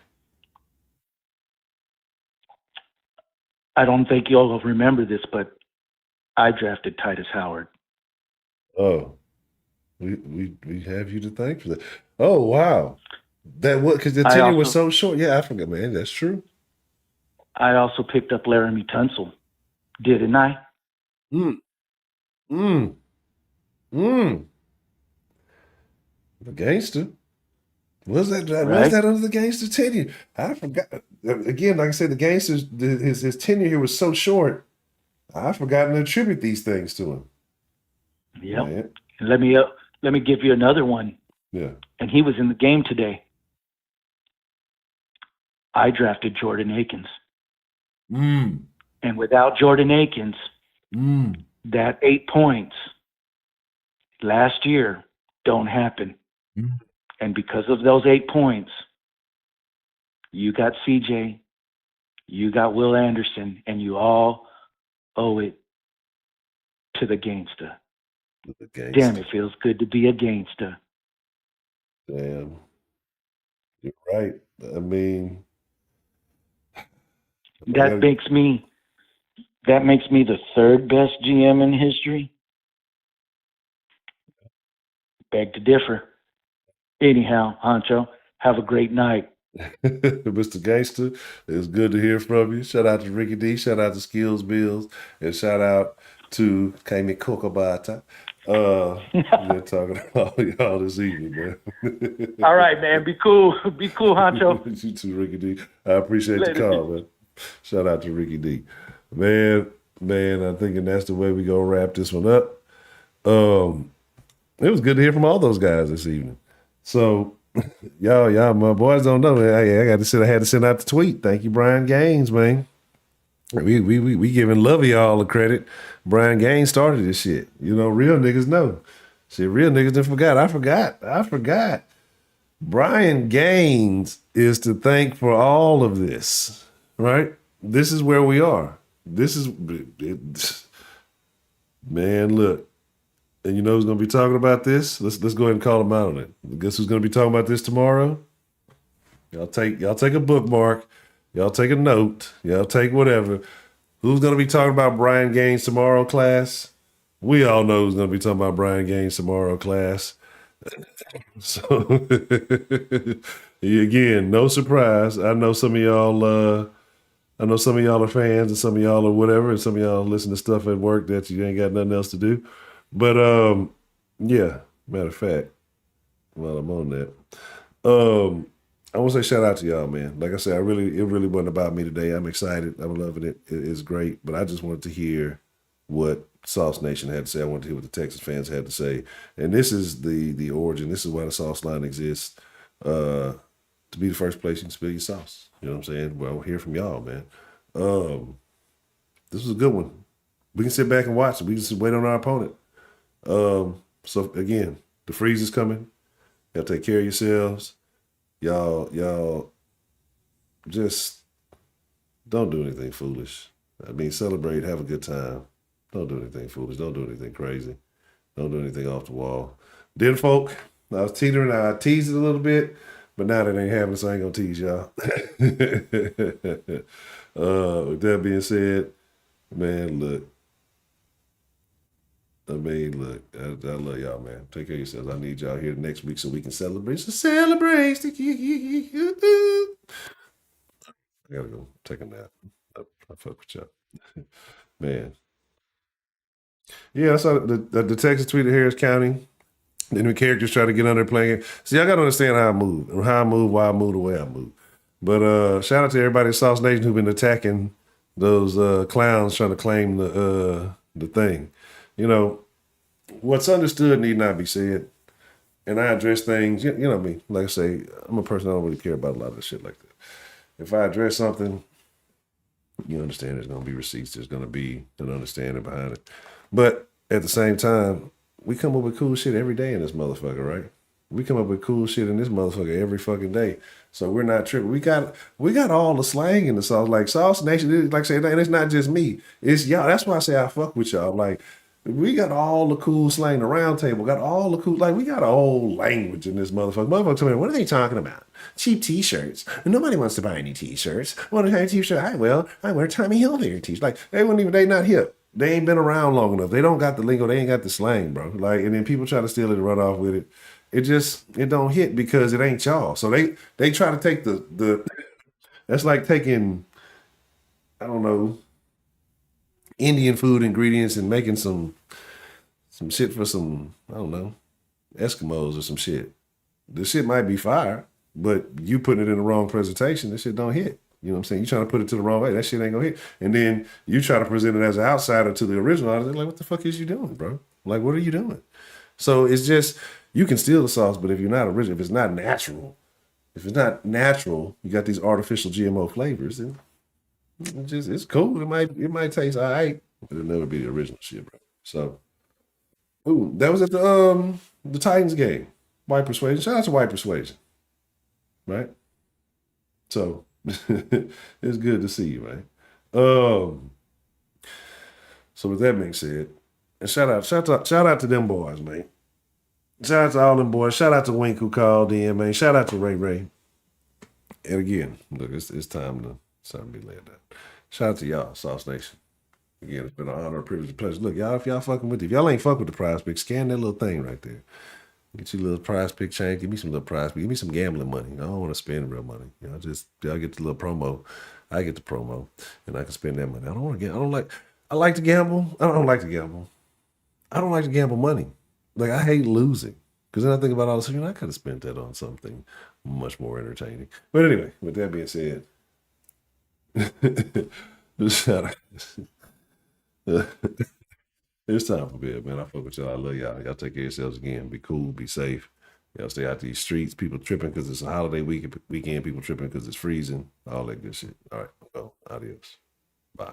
I don't think y'all will remember this, but I drafted Titus Howard. Oh, we have you to thank for that. Oh, wow. Because the tenure was so short. Yeah, I forgot, man. That's true. I also picked up Laramie Tunsil, didn't I? The gangster. Was that under the gangster tenure? I forgot. Again, like I said, the gangster's his tenure here was so short. I've forgotten to attribute these things to him. Yep. Man. Let me give you another one. Yeah. And he was in the game today. I drafted Jordan Akins. And without Jordan Akins, that 8 points last year don't happen. And because of those 8 points, you got CJ, you got Will Anderson, and you all owe it to the gangster. Damn, it feels good to be a gangster. Damn. You're right. I mean, that makes me the third best GM in history. Beg to differ. Anyhow, Honcho, have a great night. Mr. Gangster, it's good to hear from you. Shout out to Ricky D, shout out to Skills Bills, and shout out to Kami Kokobata. We're talking about y'all this evening, man. All right, man. Be cool. Be cool, Honcho. You too, Ricky D. I appreciate the call, man. Shout out to Ricky D. Man, I'm thinking that's the way we gonna wrap this one up. It was good to hear from all those guys this evening. So, y'all, my boys don't know. I had to send out the tweet. Thank you, Brian Gaines, man. We giving Lovey all the credit. Brian Gaines started this shit. Real niggas know. See, real niggas done forgot. I forgot. Brian Gaines is to thank for all of this, right? This is where we are. Man, look. And you know who's going to be talking about this? Let's go ahead and call him out on it. Guess who's going to be talking about this tomorrow? Y'all take a bookmark. Y'all take a note. Y'all take whatever. Who's going to be talking about Brian Gaines tomorrow, class? We all know who's going to be talking about Brian Gaines tomorrow, class. So, again, no surprise. I know some of y'all are fans and some of y'all are whatever, and some of y'all listen to stuff at work that you ain't got nothing else to do. But, yeah, matter of fact, while I'm on that, I want to say shout out to y'all, man. Like I said, it really wasn't about me today. I'm excited. I'm loving it. It's great. But I just wanted to hear what Sauce Nation had to say. I wanted to hear what the Texas fans had to say. And this is the origin. This is why the Sauce Line exists, to be the first place you can spill your sauce. You know what I'm saying? Well, we'll hear from y'all, man. This was a good one. We can sit back and watch it. We can just wait on our opponent. So again, the freeze is coming. Y'all take care of yourselves. Y'all just don't do anything foolish. I mean, celebrate, have a good time. Don't do anything foolish. Don't do anything crazy. Don't do anything off the wall. Then, folk, I was teetering. I teased it a little bit, but now that ain't happening, so I ain't gonna tease y'all. With that being said, man, look. I love y'all, man. Take care of yourselves. I need y'all here next week so we can celebrate. So celebrate. I gotta go take a nap. I fuck with y'all. Man. Yeah, I saw the Texans tweeted Harris County. Then the characters try to get under playing. See, I gotta understand how I move, why I move the way I move. But shout out to everybody in Sauce Nation who've been attacking those clowns trying to claim the thing. You know, what's understood need not be said. And I address things, you know me. Like I say, I'm a person I don't really care about a lot of this shit like that. If I address something, you understand there's going to be receipts. There's going to be an understanding behind it. But at the same time, we come up with cool shit every day in this motherfucker, right? We come up with cool shit in this motherfucker every fucking day. So we're not tripping. We got all the slang in the Sauce. Like Sauce Nation, like I say, and it's not just me. It's y'all. That's why I say I fuck with y'all. Like, we got all the cool slang. The round table got all the cool, like, we got a whole language in this motherfucker. Motherfucker tell me, what are they talking about? Cheap t-shirts. Nobody wants to buy any t-shirts. Want to buy a t-shirt? I will. I wear Tommy Hilfiger t-shirts. Like, they not hip. They ain't been around long enough. They don't got the lingo. They ain't got the slang, bro. Like, and then people try to steal it and run off with it. It don't hit because it ain't y'all. So they try to take the that's like taking, I don't know, Indian food ingredients and making some shit for some, I don't know, Eskimos or some shit. The shit might be fire, but you putting it in the wrong presentation, this shit don't hit. You know what I'm saying? You trying to put it to the wrong way, that shit ain't gonna hit. And then you try to present it as an outsider to the original audience, like, what the fuck is you doing, bro? Like, what are you doing? So it's just, you can steal the sauce, but if you're not original, if it's not natural, you got these artificial GMO flavors, and it's cool. It might taste all right, but it'll never be the original shit, bro. So, ooh, that was at the Titans game. White persuasion. Shout out to white persuasion. Right? So it's good to see you, man. So with that being said, and shout out to them boys, man. Shout out to all them boys. Shout out to Wink who called in, man. Shout out to Ray. And again, look, it's time to be laid down. Shout out to y'all, Sauce Nation. Again, it's been an honor, a privilege, a pleasure. Look, y'all, if y'all fucking with it, if y'all ain't fucking with the prize pick, scan that little thing right there. Get you a little prize pick chain. Give me some little prize pick. Give me some gambling money. I don't want to spend real money. You know, y'all get the little promo. I get the promo, and I can spend that money. I like to gamble. I don't like to gamble. I don't like to gamble money. Like, I hate losing. Because then I think about all this, I could have spent that on something much more entertaining. But anyway, with that being said, shout out. It's time for bed, man. I fuck with y'all. I love y'all. Y'all take care of yourselves again. Be cool. Be safe. Y'all stay out these streets. People tripping because it's a holiday weekend. People tripping because it's freezing. All that good shit. All right. Well, adios. Bye.